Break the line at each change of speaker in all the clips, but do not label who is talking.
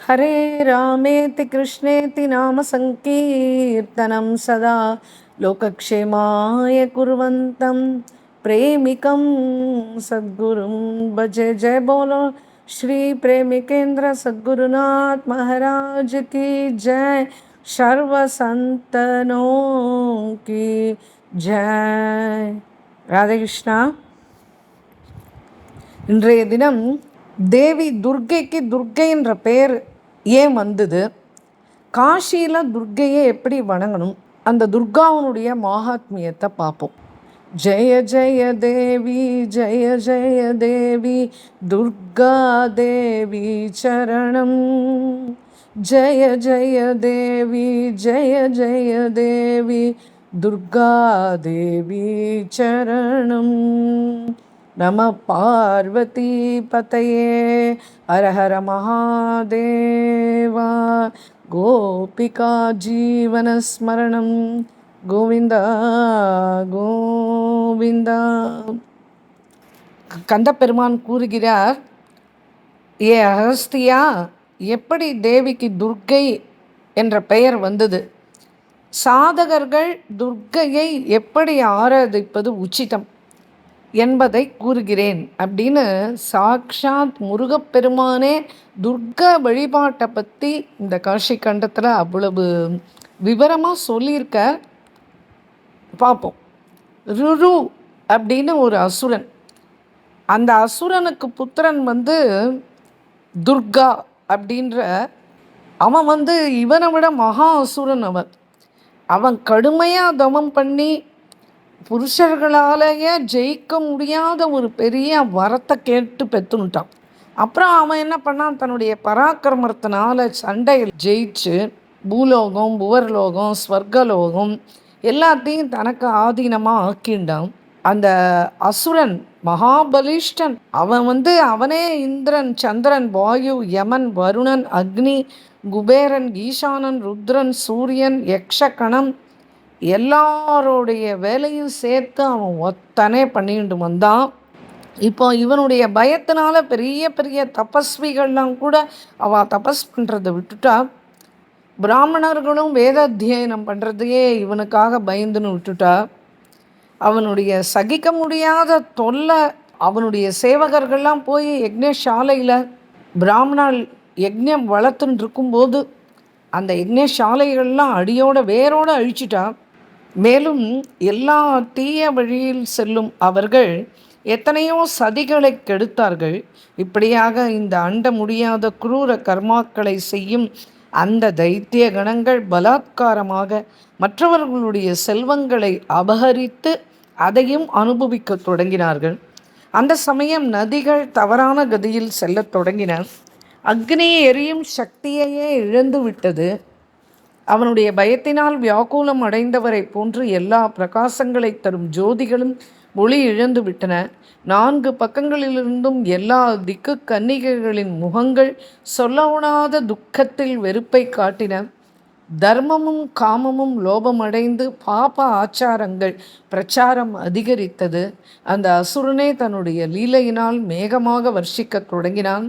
हरे रामेति कृष्णेति नाम संकीर्तनं सदा लोकक्षेमाय कुर्वन्तं प्रेमिकं सद्गुरुं भजे। जय बोलो श्री प्रेमिकेंद्र सद्गुरुनाथ महाराज की जय। सर्व संतनों की जय। राधे कृष्णा। இன்றைய தினம் தேவி துர்க்கைக்கு துர்க்கைன்ற பெயர் ஏன் வந்தது, காஷியில் துர்க்கையை எப்படி வணங்கணும், அந்த துர்காவுனுடைய மகாத்மியத்தை பார்ப்போம். ஜெய ஜெய தேவி ஜெய ஜெய தேவி துர்கா தேவி சரணம். ஜெய ஜெய தேவி ஜெய ஜெய தேவி துர்கா தேவி சரணம். நம பார்வதி பதையே ஹர ஹர மகாதேவா. கோபிகா ஜீவனஸ்மரணம் கோவிந்தா கோவிந்தா. கந்தப்பெருமான் கூறுகிறார், ஏ அகஸ்தியா, எப்படி தேவிக்கு துர்க்கை என்ற பெயர் வந்தது, சாதகர்கள் துர்க்கையை எப்படி ஆராதிப்பது உச்சிதம் என்பதை கூறுகிறேன் அப்படின்னு சாக்ஷாத் முருகப்பெருமானே துர்கா வழிபாட்டை பற்றி இந்த காஷி கண்டத்தில் அவ்வளவு விவரமாக சொல்லியிருக்க. பார்ப்போம். ருரு அப்படின்னு ஒரு அசுரன், அந்த அசுரனுக்கு புத்திரன் துர்கா அப்படின்ற அவன் இவனை விட மகா அசுரன். அவன் கடுமையாக தவம் பண்ணி புருஷர்களாலேயே ஜெயிக்க முடியாத ஒரு பெரிய வரத்தை கேட்டு பெற்றுனுட்டான். அப்புறம் அவன் என்ன பண்ணான், தன்னுடைய பராக்கிரமத்தினால சண்டையில் ஜெயிச்சு பூலோகம் புவர்லோகம் ஸ்வர்கலோகம் எல்லாத்தையும் தனக்கு ஆதீனமாக ஆக்கிண்டான். அந்த அசுரன் மகாபலிஷ்டன். அவன் அவனே இந்திரன் சந்திரன் வாயு யமன் வருணன் அக்னி குபேரன் ஈசானன் ருத்ரன் சூரியன் யக்ஷகணம் எல்லாரோடைய வேலையும் சேர்த்து அவன் ஒத்தனே பண்ணிட்டு வந்தான். இப்போ இவனுடைய பயத்தினால பெரிய பெரிய தபஸ்விகள்லாம் கூட அவள் தபஸ் பண்ணுறதை விட்டுட்டா. பிராமணர்களும் வேத அத்தியனம் பண்ணுறதையே இவனுக்காக பயந்துன்னு விட்டுட்டா. அவனுடைய சகிக்க முடியாத தொல்லை, அவனுடைய சேவகர்கள்லாம் போய் யக்ஞசாலையில் பிராமணால் யக்ஞம் வளர்த்துன்னு இருக்கும்போது அந்த யக்ஞசாலைகள்லாம் அடியோட வேரோடு அழிச்சிட்டா. மேலும் எல்லா தீய வழியில் செல்லும் அவர்கள் எத்தனையோ சதிகளை கெடுத்தார்கள். இப்படியாக இந்த அண்ட முடியாத குரூர கர்மாக்களை செய்யும் அந்த தைத்திய கணங்கள் பலாத்காரமாக மற்றவர்களுடைய செல்வங்களை அபகரித்து அதையும் அனுபவிக்க தொடங்கினார்கள். அந்த சமயம் நதிகள் தவறான கதியில் செல்லத் தொடங்கின. அக்னி எரியும் சக்தியையே இழந்து விட்டது. அவனுடைய பயத்தினால் வியாக்குலம் அடைந்தவரை போன்று எல்லா பிரகாசங்களை தரும் ஜோதிகளும் ஒளி இழந்து விட்டன. 4 பக்கங்களிலிருந்தும் எல்லா திக்கு கன்னிகைகளின் முகங்கள் சொல்லவுணாத துக்கத்தில் வெறுப்பை காட்டின. தர்மமும் காமமும் லோபமடைந்து பாப ஆச்சாரங்கள் பிரச்சாரம் அதிகரித்தது. அந்த அசுரனே தன்னுடைய லீலையினால் மேகமாக வர்ஷிக்க தொடங்கினான்.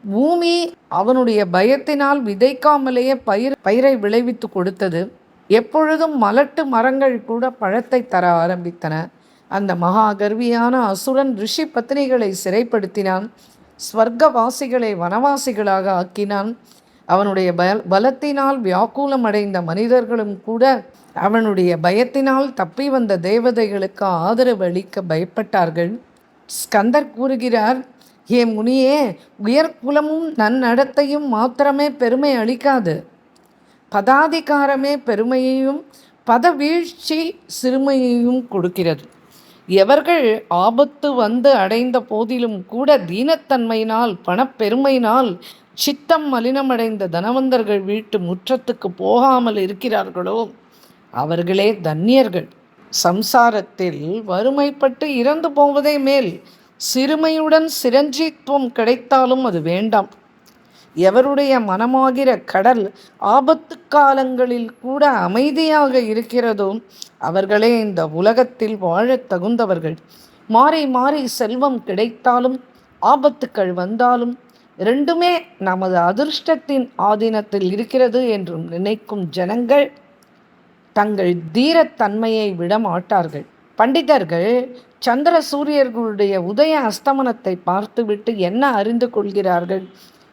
பூமி அவனுடைய பயத்தினால் விதைக்காமலேயே பயிரை விளைவித்து கொடுத்தது. எப்பொழுதும் மலட்டு மரங்கள் கூட பழத்தை தர ஆரம்பித்தன. அந்த மகா கர்வியான அசுரன் ரிஷி பத்னிகளை சிறைப்படுத்தினான். ஸ்வர்க்கவாசிகளை வனவாசிகளாக ஆக்கினான். அவனுடைய பலத்தினால் வியாக்குலம் அடைந்த மனிதர்களும் கூட அவனுடைய பயத்தினால் தப்பி வந்த தேவதைகளுக்கு ஆதரவு அளிக்க பயப்பட்டார்கள். ஸ்கந்தர் கூறுகிறார், ஏ முனியே, உயர்குலமும் நன்னடத்தையும் மாத்திரமே பெருமை அளிக்காது. பதாதிகாரமே பெருமையையும் பதவீழ்ச்சி சிறுமையையும் கொடுக்கிறது. எவர்கள் ஆபத்து அடைந்த போதிலும் கூட தீனத்தன்மையினால் பணப்பெருமையினால் சித்தம் மலினமடைந்த தனவந்தர்கள் வீட்டு முற்றத்துக்கு போகாமல் இருக்கிறார்களோ அவர்களே தன்யர்கள். சம்சாரத்தில் வறுமைப்பட்டு இறந்து போவதே மேல். சிறுமையுடன் சிரஞ்சீத்துவம் கிடைத்தாலும் அது வேண்டாம். எவருடைய மனமாகிற கடல் ஆபத்து காலங்களில் கூட அமைதியாக இருக்கிறதோ அவர்களே இந்த உலகத்தில் வாழத் தகுந்தவர்கள். மாறி மாறி செல்வம் கிடைத்தாலும் ஆபத்துக்கள் வந்தாலும் ரெண்டுமே நமது அதிர்ஷ்டத்தின் ஆதீனத்தில் இருக்கிறது என்று நினைக்கும் ஜனங்கள் தங்கள் தீரத்தன்மையை விட மாட்டார்கள். பண்டிதர்கள் சந்திர சூரியர்களுடைய உதய அஸ்தமனத்தை பார்த்துவிட்டு என்ன அறிந்து கொள்கிறார்கள்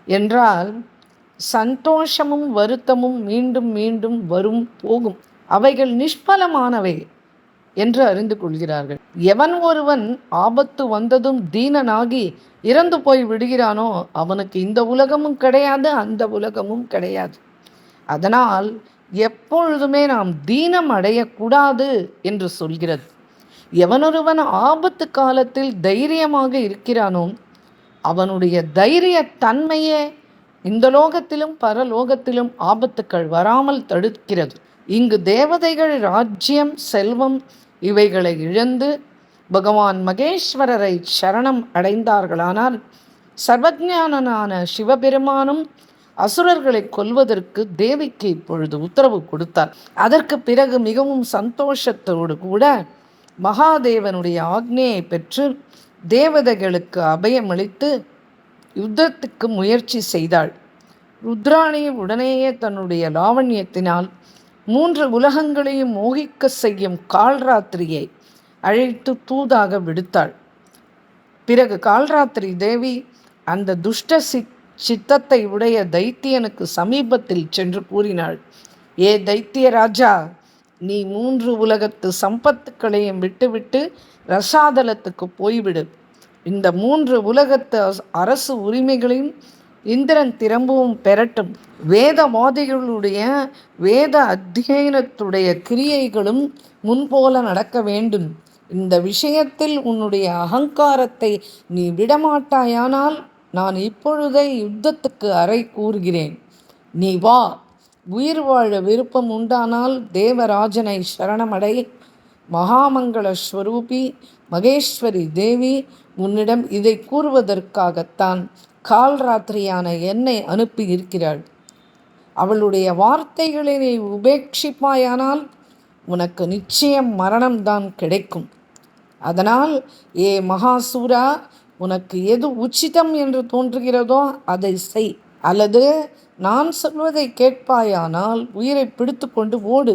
என்றால், சந்தோஷமும் வருத்தமும் மீண்டும் மீண்டும் வரும் போகும், அவைகள் நிஷ்பலமானவை என்று அறிந்து கொள்கிறார்கள். எவன் ஒருவன் ஆபத்து வந்ததும் தீனனாகி இறந்து போய் விடுகிறானோ அவனுக்கு இந்த உலகமும் கிடையாது, அந்த உலகமும் கிடையாது. அதனால் எப்பொழுதுமே நாம் தீனம் அடையக்கூடாது என்று சொல்கிறது. எவனொருவன் ஆபத்து காலத்தில் தைரியமாக இருக்கிறானோ அவனுடைய தைரிய தன்மையே இந்த லோகத்திலும் பரலோகத்திலும் ஆபத்துக்கள் வராமல் தடுக்கிறது. இங்கு தேவதைகள் ராஜ்யம், செல்வம் இவைகளை இழந்து பகவான் மகேஸ்வரரை சரணம் அடைந்தார்களானால் சர்வஜானனான சிவபெருமானும் அசுரர்களை கொல்வதற்கு தேவிக்கு இப்பொழுது உத்தரவு கொடுத்தார். அதற்கு பிறகு மிகவும் சந்தோஷத்தோடு கூட மகாதேவனுடைய ஆக்ஞையை பெற்று தேவதைகளுக்கு அபயமளித்து யுத்தத்துக்கு முயற்சி செய்தாள். ருத்ராணி உடனேயே தன்னுடைய லாவண்யத்தினால் 3 உலகங்களையும் மோகிக்க செய்யும் கால்ராத்திரியை அழைத்து தூதாக விடுத்தாள். பிறகு கால்ராத்திரி தேவி அந்த துஷ்ட சித்தத்தை உடைய தைத்தியனுக்கு சமீபத்தில் சென்று கூறினாள், ஏ தைத்திய ராஜா, நீ 3 உலகத்து சம்பத்துக்களையும் விட்டுவிட்டு ரசாதலத்துக்கு போய்விடு. இந்த 3 உலகத்து அரசு உரிமைகளையும் இந்திரன் திரும்பவும் பெறட்டும். வேதவாதிகளுடைய வேத அத்தியனத்துடைய கிரியைகளும் முன்போல நடக்க வேண்டும். இந்த விஷயத்தில் உன்னுடைய அகங்காரத்தை நீ விடமாட்டாயானால் நான் இப்பொழுதே யுத்தத்துக்கு அறை கூறுகிறேன். நீ வா. உயிர் வாழ விருப்பம் உண்டானால் தேவராஜனை சரணமடை. மகாமங்கள ஸ்வரூபி மகேஸ்வரி தேவி உன்னிடம் இதை கூறுவதற்காகத்தான் கால்ராத்திரியான என்னை அனுப்பி இருக்கிறாள். அவளுடைய வார்த்தைகளை நீ உபேட்சிப்பாயானால் உனக்கு நிச்சயம் மரணம்தான் கிடைக்கும். அதனால் ஏ மகாசூரா, உனக்கு எது உச்சிதம் என்று தோன்றுகிறதோ அதை செய். அல்லது நான் சொல்வதை கேட்பாயானால் உயிரை பிடித்து கொண்டு ஓடு.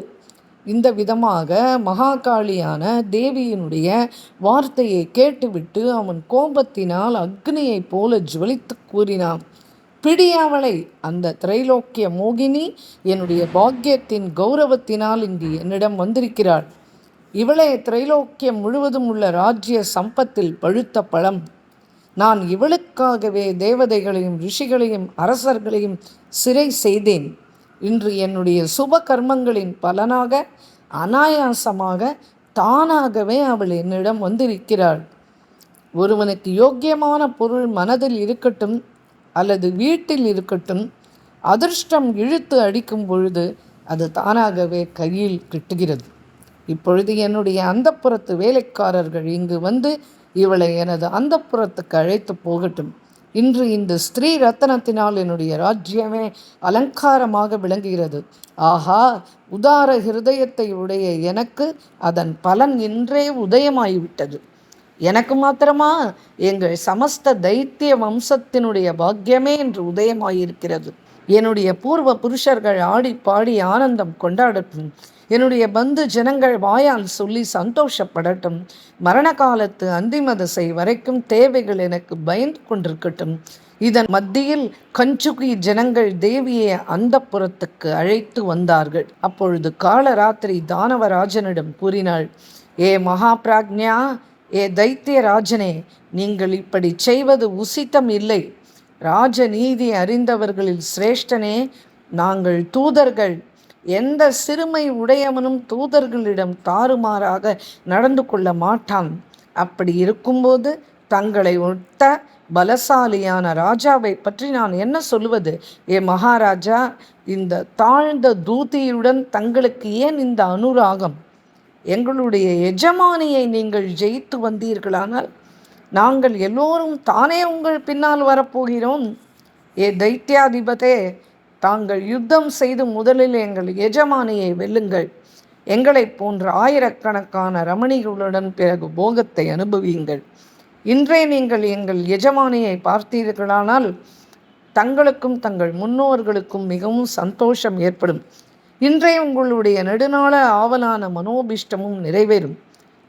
இந்த விதமாக மகாகாளியான தேவியினுடைய வார்த்தையை கேட்டுவிட்டு அவன் கோபத்தினால் அக்னியைப் போல ஜுவலித்து கூறினான், பிடி அவளை. அந்த திரைலோக்கிய மோகினி என்னுடைய பாக்கியத்தின் கௌரவத்தினால் இங்கு என்னிடம் வந்திருக்கிறாள். இவளே திரைலோக்கியம் முழுவதும் உள்ள ராஜ்ய சம்பத்தில் பழுத்த பழம். நான் இவளுக்காகவே தேவதைகளையும் ரிஷிகளையும் அரசர்களையும் சிறை செய்தேன். இன்று என்னுடைய சுப கர்மங்களின் பலனாக அனாயாசமாக தானாகவே அவள் என்னிடம் வந்திருக்கிறாள். ஒருவனுக்கு யோக்கியமான பொருள் மனதில் இருக்கட்டும் அல்லது வீட்டில் இருக்கட்டும், அதிர்ஷ்டம் இழுத்து அடிக்கும் பொழுது அது தானாகவே கையில் கிட்டுகிறது. இப்பொழுது என்னுடைய அந்தப்புறத்து வேலைக்காரர்கள் இங்கு வந்து இவளை எனது அந்தப்புறத்துக்கு அழைத்து போகட்டும். இன்று இந்த ஸ்திரீ ரத்தனத்தினால் என்னுடைய ராஜ்யமே அலங்காரமாக விளங்குகிறது. ஆஹா, உதார ஹிருதயத்தை உடைய எனக்கு அதன் பலன் இன்றே உதயமாகிவிட்டது. எனக்கு மாத்திரமா, எங்கள் சமஸ்த தைத்திய வம்சத்தினுடைய பாக்கியமே என்று உதயமாயிருக்கிறது. என்னுடைய பூர்வ புருஷர்கள் ஆடி பாடி ஆனந்தம் கொண்டாடட்டும். என்னுடைய பந்து ஜனங்கள் வாயால் சொல்லி சந்தோஷப்படட்டும். மரண காலத்து அந்திம திசை வரைக்கும் தேவைகள் எனக்கு பயந்து கொண்டிருக்கட்டும். இதன் மத்தியில் கஞ்சுகி ஜனங்கள் தேவியை அந்த புறத்துக்கு அழைத்து வந்தார்கள். அப்பொழுது காலராத்திரி தானவராஜனிடம் கூறினாள், ஏ மகாபிராக்ஞா, ஏ தைத்திய ராஜனே, நீங்கள் இப்படி செய்வது உசித்தம் இல்லை. ராஜநீதி அறிந்தவர்களில் சிரேஷ்டனே, நாங்கள் தூதர்கள். எந்த சிறுமை உடையவனும் தூதர்களிடம் தாறுமாறாக நடந்து கொள்ள மாட்டான். அப்படி இருக்கும்போது தங்களை ஒட்ட பலசாலியான ராஜாவை பற்றி நான் என்ன சொல்வது? ஏ மகாராஜா, இந்த தாழ்ந்த தூதியுடன் தங்களுக்கு ஏன் இந்த அனுராகம்? எங்களுடைய எஜமானியை நீங்கள் ஜெயித்து வந்தீர்களானால் நாங்கள் எல்லோரும் தானே உங்கள் பின்னால் வரப்போகிறோம். ஏ தைத்தியாதிபதே, தாங்கள் யுத்தம் செய்து முதலில் எங்கள் எஜமானியை வெல்லுங்கள். எங்களைப் போன்ற ஆயிரக்கணக்கான ரமணிகளுடன் பிறகு போகத்தை அனுபவியுங்கள். இன்றே நீங்கள் எங்கள் எஜமானியை பார்த்தீர்களானால் தங்களுக்கும் தங்கள் முன்னோர்களுக்கும் மிகவும் சந்தோஷம் ஏற்படும். இன்றைய உங்களுடைய நெடுநாள ஆவலான மனோபிஷ்டமும் நிறைவேறும்.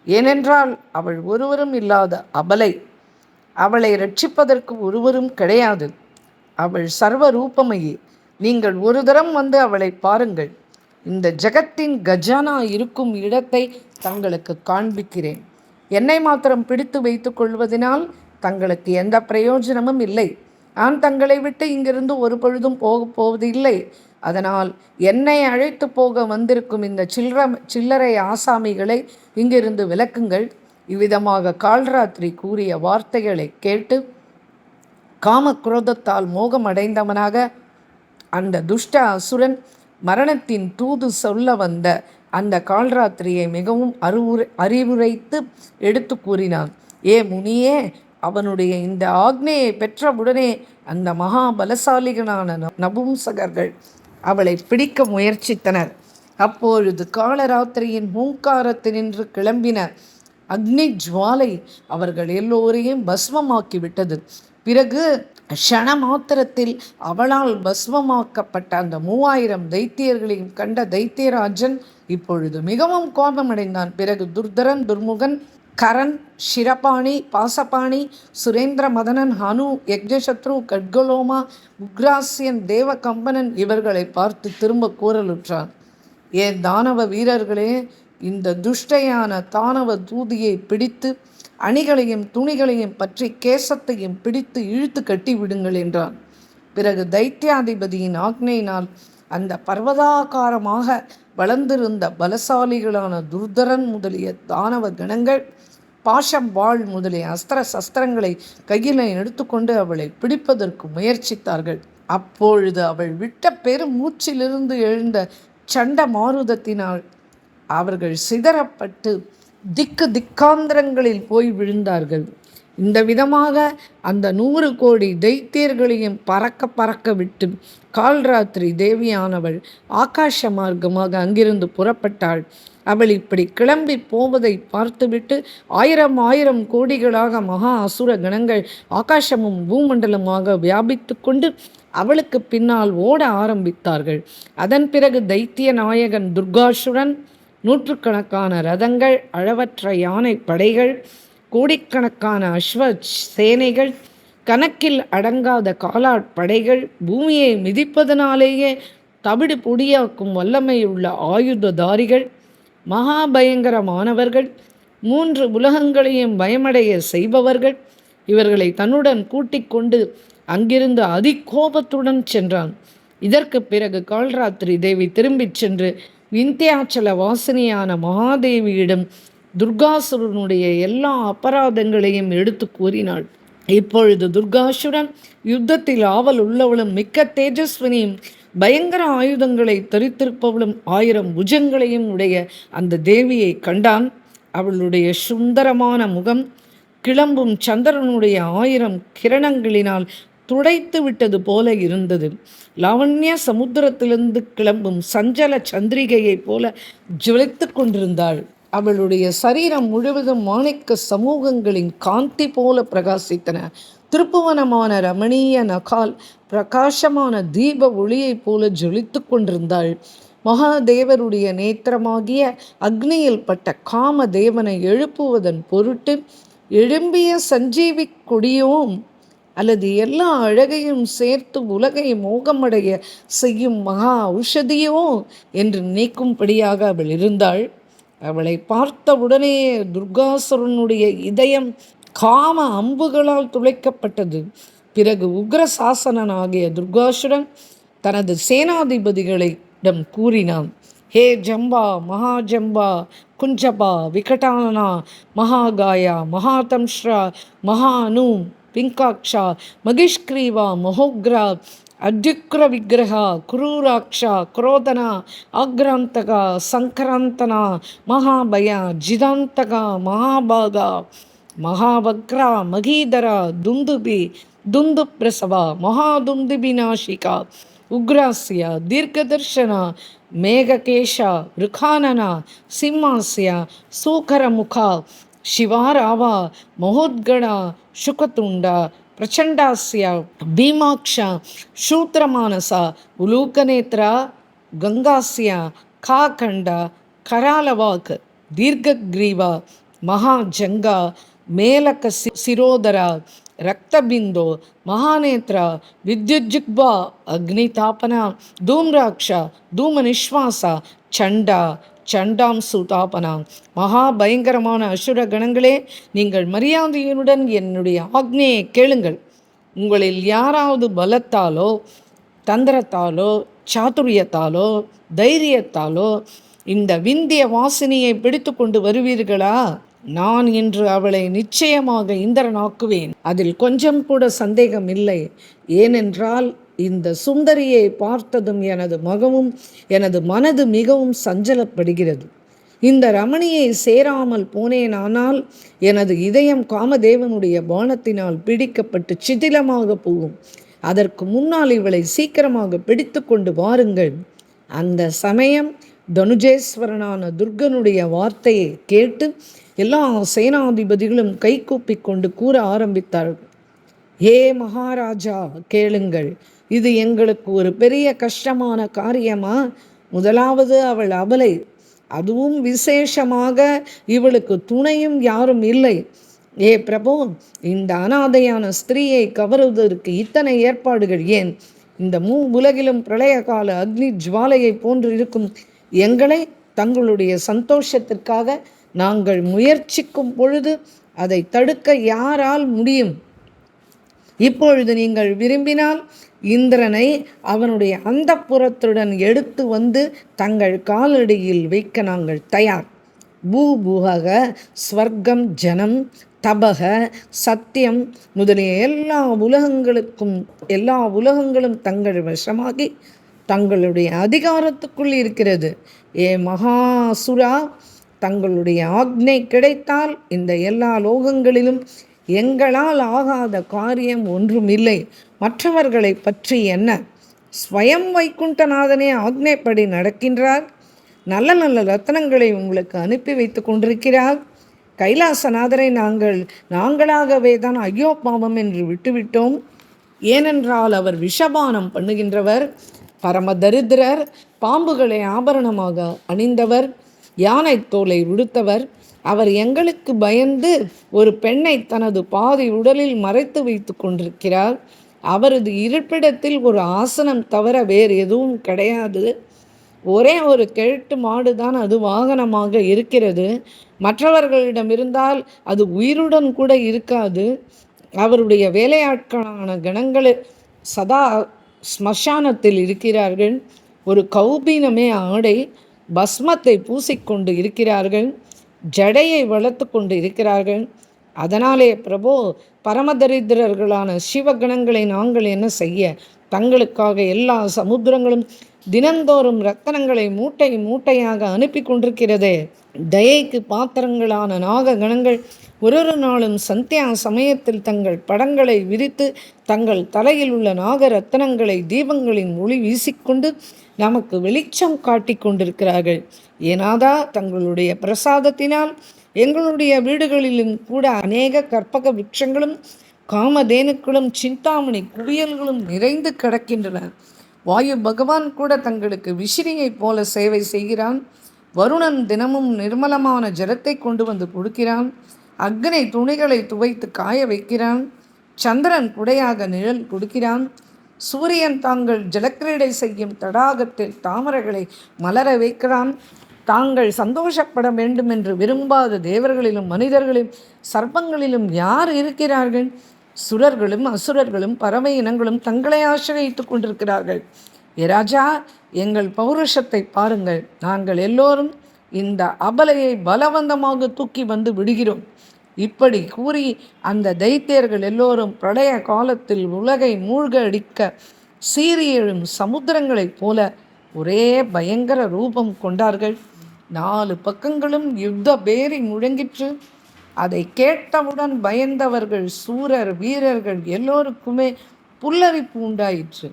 ஏனென்றால் அவள் ஒருவரும் இல்லாத அபலை. அவளை ரட்சிப்பதற்கு ஒருவரும் கிடையாது. அவள் சர்வ ரூபமையே. நீங்கள் ஒரு தரம் வந்து அவளை பாருங்கள். இந்த ஜகத்தின் கஜானா இருக்கும் இடத்தை தங்களுக்கு காண்பிக்கிறேன். என்னை மாத்திரம் பிடித்து வைத்து கொள்வதனால் தங்களுக்கு எந்த பிரயோஜனமும் இல்லை. நான் தங்களை விட்டு இங்கிருந்து ஒரு பொழுதும் போவது இல்லை. அதனால் என்னை அழைத்து போக வந்திருக்கும் இந்த சில்லறை ஆசாமிகளை இங்கிருந்து விலக்குங்கள். இவ்விதமாக கால்ராத்திரி கூறிய வார்த்தைகளை கேட்டு காமக்ரோதத்தால் மோகமடைந்தவனாக அந்த துஷ்ட அசுரன் மரணத்தின் தூது சொல்ல வந்த அந்த கால்ராத்திரியை மிகவும் அறிவுரைத்து எடுத்து கூறினான். ஏ முனியே, அவனுடைய இந்த ஆக்னையை பெற்றவுடனே அந்த மகாபலசாலிகளான நபும்சகர்கள் அவளை பிடிக்க முயற்சித்தனர். அப்பொழுது காலராத்திரியின் மூங்காரத்தினின்று கிளம்பின அக்னி ஜுவாலை அவர்கள் எல்லோரையும் பஸ்மமாக்கிவிட்டது. பிறகு க்ஷண மாத்திரத்தில் அவளால் பஸ்மமாக்கப்பட்ட அந்த 3000 தைத்தியர்களையும் கண்ட தைத்தியராஜன் இப்பொழுது மிகவும் கோபமடைந்தான். பிறகு துர்தரன், துர்முகன், கரண், ஷிரபாணி, பாசபாணி, சுரேந்திர மதனன், ஹனு, யக்ஞசத்ரு, கட்கலோமா, உக்ராசியன், தேவகம்பனன் இவர்களை பார்த்து திரும்ப கூறலுற்றான். ஏன் தானவ வீரர்களே, இந்த துஷ்டையான தானவ தூதியை பிடித்து அணிகளையும் துணிகளையும் பற்றி கேசத்தையும் பிடித்து இழுத்து கட்டி விடுங்கள் என்றான். பிறகு தைத்தியாதிபதியின் ஆக்னையினால் அந்த பர்வதாகாரமாக வளர்ந்திருந்த பலசாலிகளான துர்தரன் முதலிய தானவ கணங்கள் பாஷம், வாழ் முதலிய அஸ்திர சஸ்திரங்களை கையில் எடுத்துக்கொண்டு அவளை பிடிப்பதற்கு முயற்சித்தார்கள். அப்பொழுது அவள் விட்ட பெரும் மூச்சிலிருந்து எழுந்த சண்ட மாருதத்தினால் அவர்கள் சிதறப்பட்டு திக்காந்திரங்களில் போய் விழுந்தார்கள். இந்த விதமாக அந்த 100 கோடி தைத்தியர்களையும் பறக்க விட்டு கால்ராத்திரி தேவியானவள் ஆகாச மார்க்கமாக அங்கிருந்து புறப்பட்டாள். அவள் இப்படி கிளம்பி போவதை பார்த்துவிட்டு 1000 கோடிகளாக மகா அசுர கணங்கள் ஆகாசமும் பூமண்டலமாக வியாபித்து கொண்டு அவளுக்கு பின்னால் ஓட ஆரம்பித்தார்கள். அதன் பிறகு தைத்திய நாயகன் துர்காசுரன், 100கணக்கான ரதங்கள், அளவற்ற யானை படைகள், கோடிக்கணக்கான அஸ்வ சேனைகள், கணக்கில் அடங்காத காலாட்படைகள், பூமியை மிதிப்பதனாலேயே தவிடு பொடியாக்கும் வல்லமையுள்ள ஆயுததாரிகள், மகாபயங்கரமானவர்கள், 3 உலகங்களையும் பயமடைய செய்பவர்கள், இவர்களை தன்னுடன் கூட்டிக் கொண்டு அங்கிருந்து அதிகோபத்துடன் சென்றான். இதற்கு பிறகு கால்ராத்திரி தேவி திரும்பிச் சென்று விந்தியாச்சல வாசினியான மகாதேவியிடம் துர்காசுரனுடைய எல்லா அபராதங்களையும் எடுத்து கூறினாள். இப்பொழுது துர்காசுரன் யுத்தத்தில் ஆவல் உள்ளவளும் மிக்க தேஜஸ்வினியும் பயங்கர ஆயுதங்களை தரித்திருப்பவளும் 1000 புஜங்களையும் உடைய அந்த தேவியை கண்டான். அவளுடைய சுந்தரமான முகம் கிளம்பும் சந்திரனுடைய 1000 கிரணங்களினால் துடைத்து விட்டது போல இருந்தது. லாவண்ய சமுத்திரத்திலிருந்து கிளம்பும் சஞ்சல சந்திரிகையைப் போல ஜொலித்து கொண்டிருந்தாள். அவளுடைய சரீரம் முழுவதும் மாணிக்க சமூகங்களின் காந்தி போல பிரகாசித்தன. திருப்புவனமான ரமணீய நகால் பிரகாசமான தீப ஒளியைப் போல ஜொலித்து கொண்டிருந்தாள். மகாதேவருடைய நேத்திரமாகிய அக்னியில் பட்ட காம தேவனை எழுப்புவதன் பொருட்டு எழும்பிய சஞ்சீவி கொடியோம் அல்லது எல்லா அழகையும் சேர்த்து உலகை மோகமடைய செய்யும் மகா ஔஷதியோ என்று நினைக்கும்படியாக அவள் இருந்தாள். அவளை பார்த்தவுடனே துர்காசுரனுடைய இதயம் காம அம்புகளால் துளைக்கப்பட்டது. பிறகு உக்ரசாசனனாகிய துர்காசுரன் தனது சேனாதிபதிகளிடம் கூறினான். ஹே ஜம்பா, மகாஜம்பா, குஞ்சபா, விகடானனா, மகாகாயா, மகாதம்ஸ்ரா, மகானு, பிங்காக்ஷா, மகிஷ்கிரீவா, மகோக்ரா, அத்யுக்ர விக்கிரகா, குரூராக்ஷா, குரோதனா, ஆக்ராந்தகா, சங்கராந்தனா, மகாபயா, ஜிதாந்தகா, மகாபாகா, மகாவக்ரா, மகீதரா, துந்துபி, துந்துப்பிரசவா, மகாதுந்துபிநாசிகா, உக்ராஸ்யா, தீர்க்கதர்ஷனா, மேககேஷா, ருகானனா, சிம்மாஸ்யா, சூகரமுகா, ಶಿವಾರಾವ, ಮಹೋದ್ಗಣ, ಶುಕತುಂಡ, பிரச்சண்டாஸ்யா பீமாக்ஷா சூத்திரமானசா உலூக்கநேத்ரா கங்காஸ்யா காகண்டா கராலவாக் தீர்க்கக்ரீவா மகாஜங்கா மேலக சிரோதரா ரக்தபிந்தோ மகாநேத்ரா வித்யுஜிக்பா அக்னிதாபனா தூம்ராக்ஷா தூமநிஸ்வாசா சண்டா சண்டாம்சு தாபனா. மகாபயங்கரமான அசுர கணங்களே, நீங்கள் மரியாதையுடன் என்னுடைய ஆக்ஞையை கேளுங்கள். உங்களில் யாராவது பலத்தாலோ தந்திரத்தாலோ சாதுரியத்தாலோ தைரியத்தாலோ இந்த விந்திய வாசினியை பிடித்து கொண்டு வருவீர்களா? நான் இன்று அவளை நிச்சயமாக இந்திரனாக்குவேன். அதில் கொஞ்சம் கூட சந்தேகம் இல்லை. ஏனென்றால் இந்த சுந்தரியை பார்த்ததும் எனது மனது மிகவும் சஞ்சலப்படுகிறது. இந்த ரமணியை சேராமல் போனேனானால் எனது இதயம் காமதேவனுடைய பானத்தினால் பிடிக்கப்பட்டு சிதிலமாக போகும். அதற்கு முன்னால் இவளை சீக்கிரமாக பிடித்து கொண்டு வாருங்கள். அந்த சமயம் தனுஜேஸ்வரனான துர்கனுடைய வார்த்தையை கேட்டு எல்லா சேனாதிபதிகளும் கைகூப்பி கொண்டு கூற ஆரம்பித்தார்கள். ஏ மகாராஜா, கேளுங்கள். இது எங்களுக்கு ஒரு பெரிய கஷ்டமான காரியமா? முதலாவது, அவள் அபலை. அதுவும் விசேஷமாக இவளுக்கு துணையும் யாரும் இல்லை. ஏ பிரபு, இந்த அனாதையான ஸ்திரீயை கவருவதற்கு இத்தனை ஏற்பாடுகள் ஏன்? இந்த உலகிலும் பிரளய கால அக்னி ஜுவாலையை போன்று இருக்கும் எங்களை தங்களுடைய சந்தோஷத்திற்காக நாங்கள் முயற்சிக்கும் பொழுது அதை தடுக்க யாரால் முடியும்? இப்பொழுது நீங்கள் விரும்பினால் இந்திரனை அவனுடைய அந்தப்புறத்துடன் எடுத்து வந்து தங்கள் காலடியில் வைக்க நாங்கள் தயார். பூபுகக ஸ்வர்க்கம் ஜனம் தபக சத்தியம் முதலிய எல்லா உலகங்களும் தங்கள் வசமாகி தங்களுடைய அதிகாரத்துக்குள் இருக்கிறது. ஏ மகாசுரா, தங்களுடைய ஆக்ஞை கிடைத்தால் இந்த எல்லா லோகங்களிலும் எங்களால் ஆகாத காரியம் ஒன்றுமில்லை. மற்றவர்களை பற்றி என்ன? ஸ்வயம் வைகுண்டநாதனே ஆக்ஞைப்படி நடக்கின்றார். நல்ல நல்ல ரத்னங்களை உங்களுக்கு அனுப்பி வைத்து கொண்டிருக்கிறார். கைலாசநாதரை நாங்களாகவே தான் ஐயோ பாவம் என்று விட்டுவிட்டோம். ஏனென்றால் அவர் விஷபானம் பண்ணுகின்றவர், பரமதரித்திரர், பாம்புகளை ஆபரணமாக அணிந்தவர், யானை தோலை உடுத்தவர். அவர் எங்களுக்கு பயந்து ஒரு பெண்ணை தனது பாதி உடலில் மறைத்து வைத்து கொண்டிருக்கிறார். அவரது இருப்பிடத்தில் ஒரு ஆசனம் தவிர வேறு எதுவும் கிடையாது. ஒரே ஒரு கெழுட்டு மாடுதான் அது வாகனமாக இருக்கிறது. மற்றவர்களிடம் இருந்தால் அது உயிருடன் கூட இருக்காது. அவருடைய வேலையாட்களான கணங்கள் சதா ஸ்மசானத்தில் இருக்கிறார்கள். ஒரு கௌபீனமே ஆடை, பஸ்மத்தை பூசிக்கொண்டு இருக்கிறார்கள், ஜடையை வளர்த்து கொண்டு இருக்கிறார்கள். அதனாலே பிரபு, பரமதரித்திரர்களான சிவகணங்களை நாங்கள் என்ன செய்ய? தங்களுக்காக எல்லா சமுத்திரங்களும் தினந்தோறும் ரத்தனங்களை மூட்டை மூட்டையாக அனுப்பி கொண்டிருக்கிறதே. தயைக்கு பாத்திரங்களான நாககணங்கள் ஒரு நாளும் சந்தியா சமயத்தில் தங்கள் படங்களை விரித்து தங்கள் தலையில் உள்ள நாக ரத்தனங்களை தீபங்களின் ஒளி வீசிக்கொண்டு நமக்கு வெளிச்சம் காட்டி கொண்டிருக்கிறார்கள். ஏனாதா, தங்களுடைய பிரசாதத்தினால் எங்களுடைய வீடுகளிலும் கூட அநேக கற்பக விருட்சங்களும் காமதேனுக்களும் சிந்தாமணி குவியல்களும் நிறைந்து கிடக்கின்றன. வாயு பகவான் கூட தங்களுக்கு விசிறியை போல சேவை செய்கிறான். வருணன் தினமும் நிர்மலமான ஜலத்தை கொண்டு வந்து கொடுக்கிறான். அக்னி துணிகளை துவைத்து காய வைக்கிறான். சந்திரன் குடையாக நிழல் கொடுக்கிறான். சூரியன் தாங்கள் ஜலக்கிரீடை செய்யும் தடாகத்தில் தாமரைகளை மலர வைக்கிறான். தாங்கள் சந்தோஷப்பட வேண்டும் என்று விரும்பாத தேவர்களிலும் மனிதர்களிலும் சர்ப்பங்களிலும் யார் இருக்கிறார்கள்? சுரர்களும் அசுரர்களும் பறவை இனங்களும் தங்களை ஆசிரியத்துக் கொண்டிருக்கிறார்கள். ராஜா, எங்கள் பௌருஷத்தை பாருங்கள். நாங்கள் எல்லோரும் இந்த அபலையை பலவந்தமாக தூக்கி வந்து விடுகிறோம். இப்படி கூறி அந்த தைத்தியர்கள் எல்லோரும் பிரளய காலத்தில் உலகை மூழ்க அடிக்க சீரியழும் சமுத்திரங்களைப் போல ஒரே பயங்கர ரூபம் கொண்டார்கள். 4 பக்கங்களும் யுத்த பேரி முழங்கிற்று. அதை கேட்டவுடன் பயந்தவர்கள், சூரர், வீரர்கள் எல்லோருக்குமே புல்லரிப்பு உண்டாயிற்று.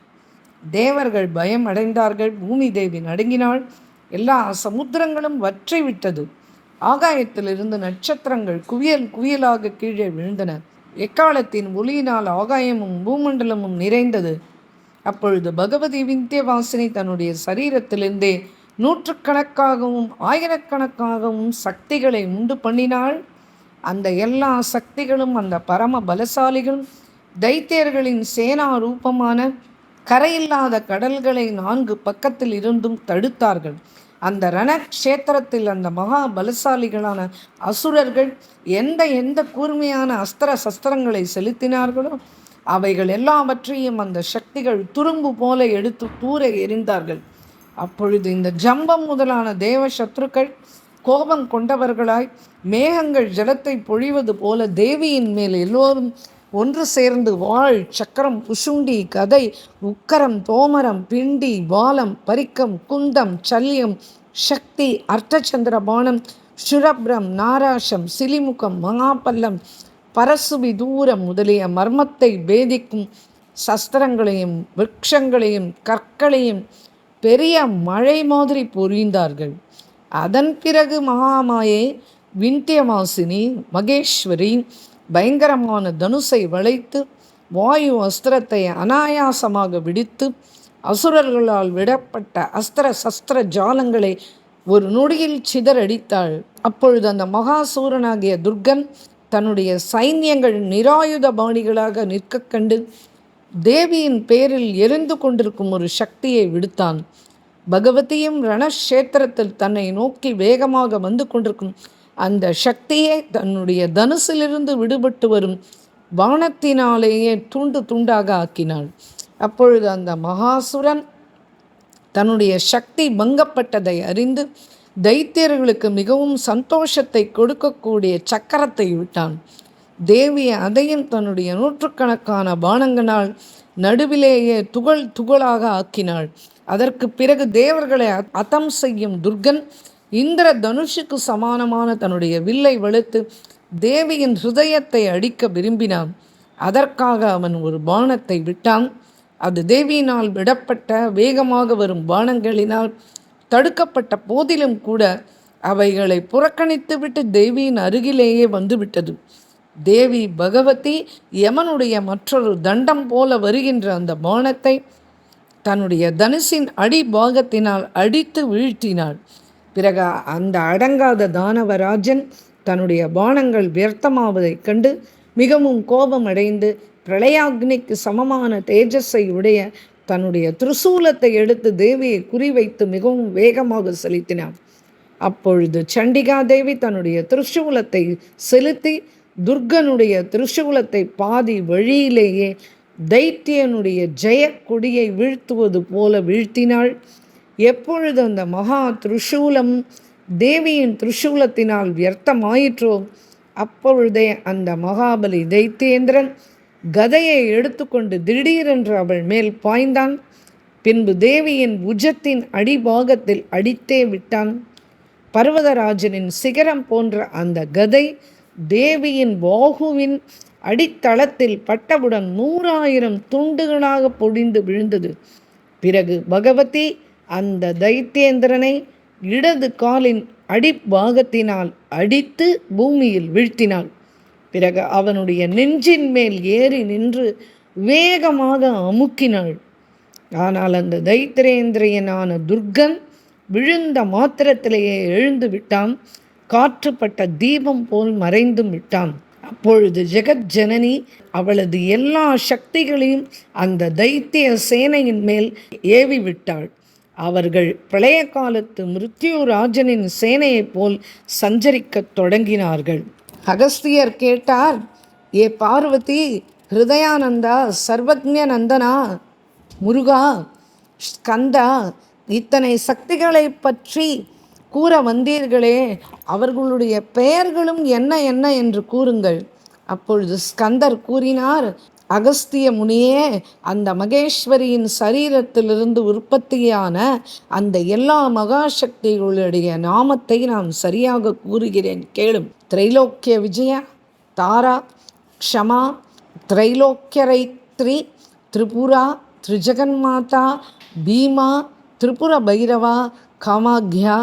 தேவர்கள் பயம் அடைந்தார்கள். பூமி தேவி நடுங்கினாள். எல்லா சமுத்திரங்களும் வற்றி விட்டது. ஆகாயத்திலிருந்து நட்சத்திரங்கள் குவியல் குவியலாக கீழே விழுந்தன. எக்காலத்தின் ஒளியினால் ஆகாயமும் பூமண்டலமும் நிறைந்தது. அப்பொழுது பகவதி விந்தியவாசினி தன்னுடைய சரீரத்திலிருந்தே நூற்றுக்கணக்காகவும் ஆயிரக்கணக்காகவும் சக்திகளை உண்டு பண்ணினாள். அந்த எல்லா சக்திகளும் அந்த பரம பலசாலிகளும் தைத்தியர்களின் சேனா ரூபமான கரையில்லாத கடல்களை 4 பக்கத்தில் இருந்தும் தடுத்தார்கள். அந்த ரணக்ஷேத்திரத்தில் அந்த மகா பலசாலிகளான அசுரர்கள் எந்த கூர்மையான அஸ்திர சஸ்திரங்களை செலுத்தினார்களோ அவைகள் எல்லாவற்றையும் அந்த சக்திகள் துரும்பு போல எடுத்து தூர எறிந்தார்கள். அப்பொழுது இந்த ஜம்பம் முதலான தேவ சத்ருக்கள் கோபம் கொண்டவர்களாய் மேகங்கள் ஜலத்தை பொழிவது போல தேவியின் மேல் எல்லோரும் ஒன்று சேர்ந்து வாழ், சக்கரம், குசுண்டி, கதை, உக்கரம், தோமரம், பிண்டி, பாலம், பரிக்கம், குந்தம், சல்லியம், சக்தி, அர்த்தச்சந்திர பானம், சுரப்ரம், நாராசம், சிலிமுகம், மகாபல்லம், பரசுபி தூரம் முதலிய மர்மத்தை பேதிக்கும் சஸ்திரங்களையும் விருட்சங்களையும் கற்களையும் பெரிய மழை மாதிரி பொழிந்தார்கள். அதன் பிறகு மகாமாயே விந்தியவாசினி மகேஸ்வரி பயங்கரமான தனுசை வளைத்து வாயு அஸ்திரத்தை அனாயாசமாக விடுத்து அசுரர்களால் விடப்பட்ட அஸ்திர சஸ்திர ஜாலங்களை ஒரு நொடியில் சிதறடித்தாள். அப்பொழுது அந்த மகாசூரனாகிய துர்கன் தன்னுடைய சைன்யங்கள் நிராயுத பாணிகளாக நிற்க கண்டு தேவியின் பேரில் எரிந்து கொண்டிருக்கும் ஒரு சக்தியை விடுத்தான். பகவதியும் ரணக்ஷேத்திரத்தில் தன்னை நோக்கி வேகமாக வந்து கொண்டிருக்கும் அந்த சக்தியை தன்னுடைய தனுசிலிருந்து விடுபட்டு வரும் பானத்தினாலேயே துண்டு துண்டாக ஆக்கினாள். அப்பொழுது அந்த மகாசுரன் தன்னுடைய சக்தி பங்கப்பட்டதை அறிந்து தைத்தியர்களுக்கு மிகவும் சந்தோஷத்தை கொடுக்கக்கூடிய சக்கரத்தை விட்டான். தேவி அதையும் தன்னுடைய நூற்றுக்கணக்கான பானங்களால் நடுவிலேயே துகள் துகளாக ஆக்கினாள். அதற்கு பிறகு தேவர்களை அத்தம் செய்யும் துர்கன் இந்திர தனுஷுக்கு சமானமான தன்னுடைய வில்லை வலுத்து தேவியின் ஹிருதயத்தை அடிக்க விரும்பினான். அதற்காக அவன் ஒரு பானத்தை விட்டான். அது தேவியினால் விடப்பட்ட வேகமாக வரும் பானங்களினால் தடுக்கப்பட்ட போதிலும் கூட அவைகளை புறக்கணித்துவிட்டு தேவியின் அருகிலேயே வந்துவிட்டது. தேவி பகவதி யமனுடைய மற்றொரு தண்டம் போல வருகின்ற அந்த பானத்தை தன்னுடைய தனுசின் அடிபாகத்தினால் அடித்து வீழ்த்தினாள். பிறகு அந்த அடங்காத தானவராஜன் தன்னுடைய பானங்கள் வியர்த்தமாவதைக் கண்டு மிகவும் கோபமடைந்து பிரளயாக்னிக்கு சமமான தேஜஸை உடைய தன்னுடைய திரிசூலத்தை எடுத்து தேவியை குறிவைத்து மிகவும் வேகமாக செலுத்தினார். அப்பொழுது சண்டிகா தேவி தன்னுடைய திரிசூலத்தை செலுத்தி துர்கனுடைய திரிசூலத்தை பாதி வழியிலேயே தைத்தியனுடைய ஜெய கொடியை வீழ்த்துவது போல வீழ்த்தினாள். எப்பொழுது அந்த மகா திரிசூலம் தேவியின் திரிசூலத்தினால் வியர்த்தமாயிற்றோ அப்பொழுதே அந்த மகாபலி தைத்தியேந்திரன் கதையை எடுத்துக்கொண்டு திடீரென்று அவள் மேல் பாய்ந்தான். பின்பு தேவியின் புஜத்தின் அடிபாகத்தில் அடித்தே விட்டான். பர்வதராஜனின் சிகரம் போன்ற அந்த கதை தேவியின் பாகுவின் அடித்தளத்தில் பட்டவுடன் 100,000 துண்டுகளாக பொடிந்து விழுந்தது. பிறகு பகவதி அந்த தைத்தியேந்திரனை இடது காலின் அடிப்பாகத்தினால் அடித்து பூமியில் வீழ்த்தினாள். பிறகு அவனுடைய நெஞ்சின் மேல் ஏறி நின்று வேகமாக அமுக்கினாள். ஆனால் அந்த தைத்திரேந்திரியனான துர்கன் விழுந்த மாத்திரத்திலேயே எழுந்து விட்டான். காற்றுப்பட்ட தீபம் போல் மறைந்தும் விட்டான். அப்பொழுது ஜெகத் ஜனனி அவளது எல்லா சக்திகளையும் அந்த தைத்திய சேனையின் மேல் ஏவி விட்டாள். அவர்கள் பிரளய காலத்து மிருத்யுராஜனின் சேனையைப் போல் சஞ்சரிக்கத் தொடங்கினார்கள். அகஸ்தியர் கேட்டார், ஏ பார்வதி, ஹிருதயானந்தா, சர்வஜ்ஞ நந்தனா, முருகா, ஸ்கந்தா, இத்தனை சக்திகளை பற்றி கூற வந்தீர்களே, அவர்களுடைய பெயர்களும் என்ன என்ன என்று கூறுங்கள். அப்பொழுது ஸ்கந்தர் கூறினார், அகஸ்திய முனியே, அந்த மகேஸ்வரியின் சரீரத்திலிருந்து உற்பத்தியான அந்த எல்லா மகாசக்திகளுடைய நாமத்தை நான் சரியாக கூறுகிறேன், கேளும். திரைலோக்கிய விஜயா, தாரா, க்ஷமா, திரைலோக்கியரைத்ரி, திரிபுரா, திரிஜகன்மாதா, பீமா, திரிபுர பைரவா, காமாக்யா,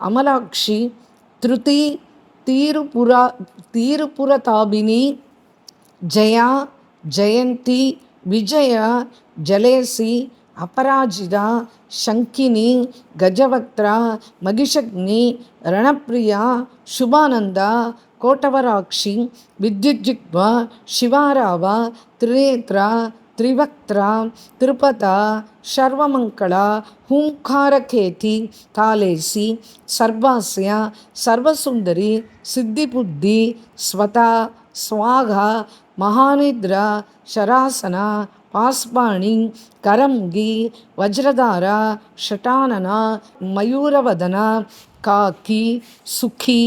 அமலாக்ஷி, திருதி, தீருபுரதாபினி, ஜெயா, ஜெயந்தி, விஜயா, ஜலேசி, அபராஜிதா, சங்கினி, கஜவக்த்ரா, மகிஷக்னி, ரணப்பிரியா, சுபானந்தா, கோட்டவராக்ஷி, வித்யுஜிக்வா, சிவாராவா, திரிநேத்ரா, திரிவக்த்ரா, திருபதா, சர்வமங்களா, ஹூங்காரகேதி, காலேசி, சர்வாஸ்யா, சர்வசுந்தரி, சித்திபுத்தி, ஸ்வதா, ஸ்வாகா, மகாநித்ரா, ஷராசனா, பாஸ்பாணி, கரமுகி, வஜ்ரதாரா, ஷட்டானனா, மயூரவதனா, காக்கி, சுகி,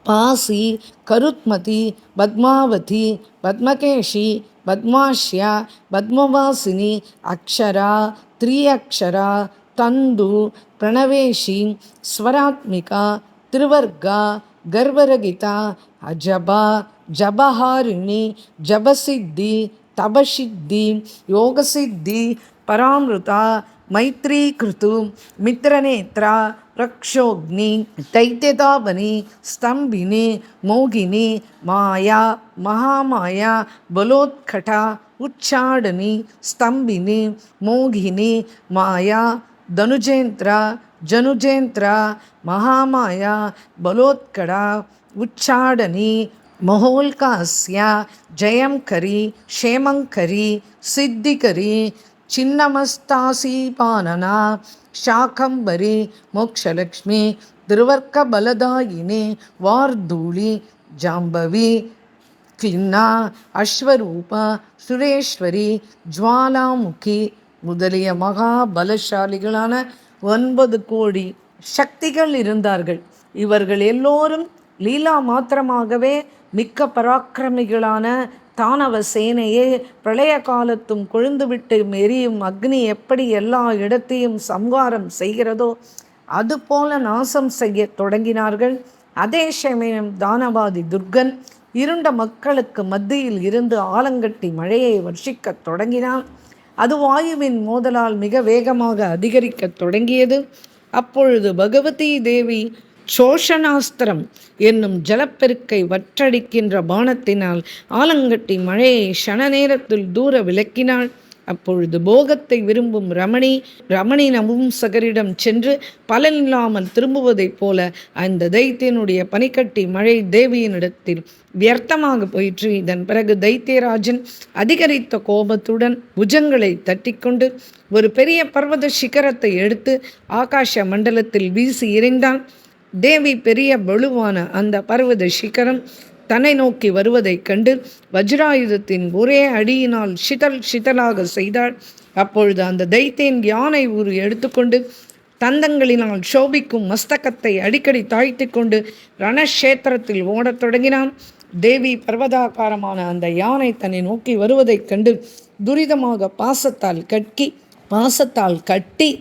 பாசி, கருத்மதி, பத்மாவதி, பத்மகேஷி, பத்மாஷ்யா, பத்மவாசினி, அக்ஷரா, த்ரியக்ஷரா, தந்து, பிரணவேஷி, ஸ்வராத்மிகா, திருவர்கா, கர்வரகிதா, அஜபா, ஜபஹாரிணி, ஜபசித்தி, தபசித்தி, யோகசித்தி, பராமிருதா, மைத்ரீகிருது, மித்ரநேத்ரா, ரக்ஷோக்னி, தைத்யதாபனி, ஸ்தம்பினி, மோகினி, மாயா, மகாமாயா, பலோத்கடா, உச்சாடனி, ஸ்தம்பினி, மோகினி, மாயா, தனுஜேந்திரா, ஜனுஜேந்திரா, மகாமாயா, பலோத்கடா, உச்சாடனி, மஹோல்காஸ்யா, ஜெயங்கரி, க்ஷேமங்கரி, சித்திகரி, சின்னமஸ்தாசீபானனா, ಶಾಕಂಬರಿ, ಮೋಕ್ಷಲಕ್ಷ್ಮಿ, திருவர்க்கபலதாயினி, வார்தூளி, ஜாம்பவி, கின்னா, அஸ்வரூப, சுரேஸ்வரி, ஜுவாலாமுகி முதலிய மகா பலசாலிகளான 9 கோடி சக்திகள் இருந்தார்கள். இவர்கள் எல்லோரும் லீலா மாத்திரமாகவே மிக்க பராக்கிரமிகளான தானவ சேனையே பிரளய காலத்தும் கொழுந்துவிட்டு எரியும் அக்னி எப்படி எல்லா இடத்தையும் சம்ஹாரம் செய்கிறதோ அதுபோல நாசம் செய்ய தொடங்கினார்கள். அதே சமயம் தானவாதி துர்கன் இருண்ட மக்களுக்கு மத்தியில் இருந்து ஆலங்கட்டி மழையை வர்ஷிக்க தொடங்கினான். அது வாயுவின் மோதலால் மிக வேகமாக அதிகரிக்க தொடங்கியது. அப்பொழுது பகவதி தேவி சோஷனாஸ்திரம் என்னும் ஜலப்பெருக்கை வற்றடிக்கின்ற பானத்தினால் ஆலங்கட்டி மழையை க்ஷண நேரத்தில் தூர விலக்கினாள். அப்பொழுது போகத்தை விரும்பும் ரமணி நபும்சகரிடம் சென்று பலனில்லாமல் திரும்புவதைப் போல அந்த தைத்தியனுடைய பனிக்கட்டி மழை தேவியினிடத்தில் வியர்த்தமாக போயிற்று. இதன் பிறகு தைத்தியராஜன் அதிகரித்த கோபத்துடன் புஜங்களை தட்டிக்கொண்டு ஒரு பெரிய பர்வத சிகரத்தை எடுத்து ஆகாச மண்டலத்தில் வீசி எறிந்தான். தேவி பெரிய வலுவான அந்த பர்வத சிகரம் தன்னை நோக்கி வருவதைக் கண்டு வஜ்ராயுதத்தின் ஒரே அடியினால் சிதலாக செய்தாள். அப்பொழுது அந்த தைத்தியன் யானை ஊறு எடுத்துக்கொண்டு தந்தங்களினால் சோபிக்கும் மஸ்தகத்தை அடிக்கடி தாழ்த்தி கொண்டு ரணக்ஷேத்திரத்தில் ஓடத் தொடங்கினான். தேவி பர்வதாகாரமான அந்த யானை தன்னை நோக்கி வருவதைக் கண்டு துரிதமாக பாசத்தால் கட்டி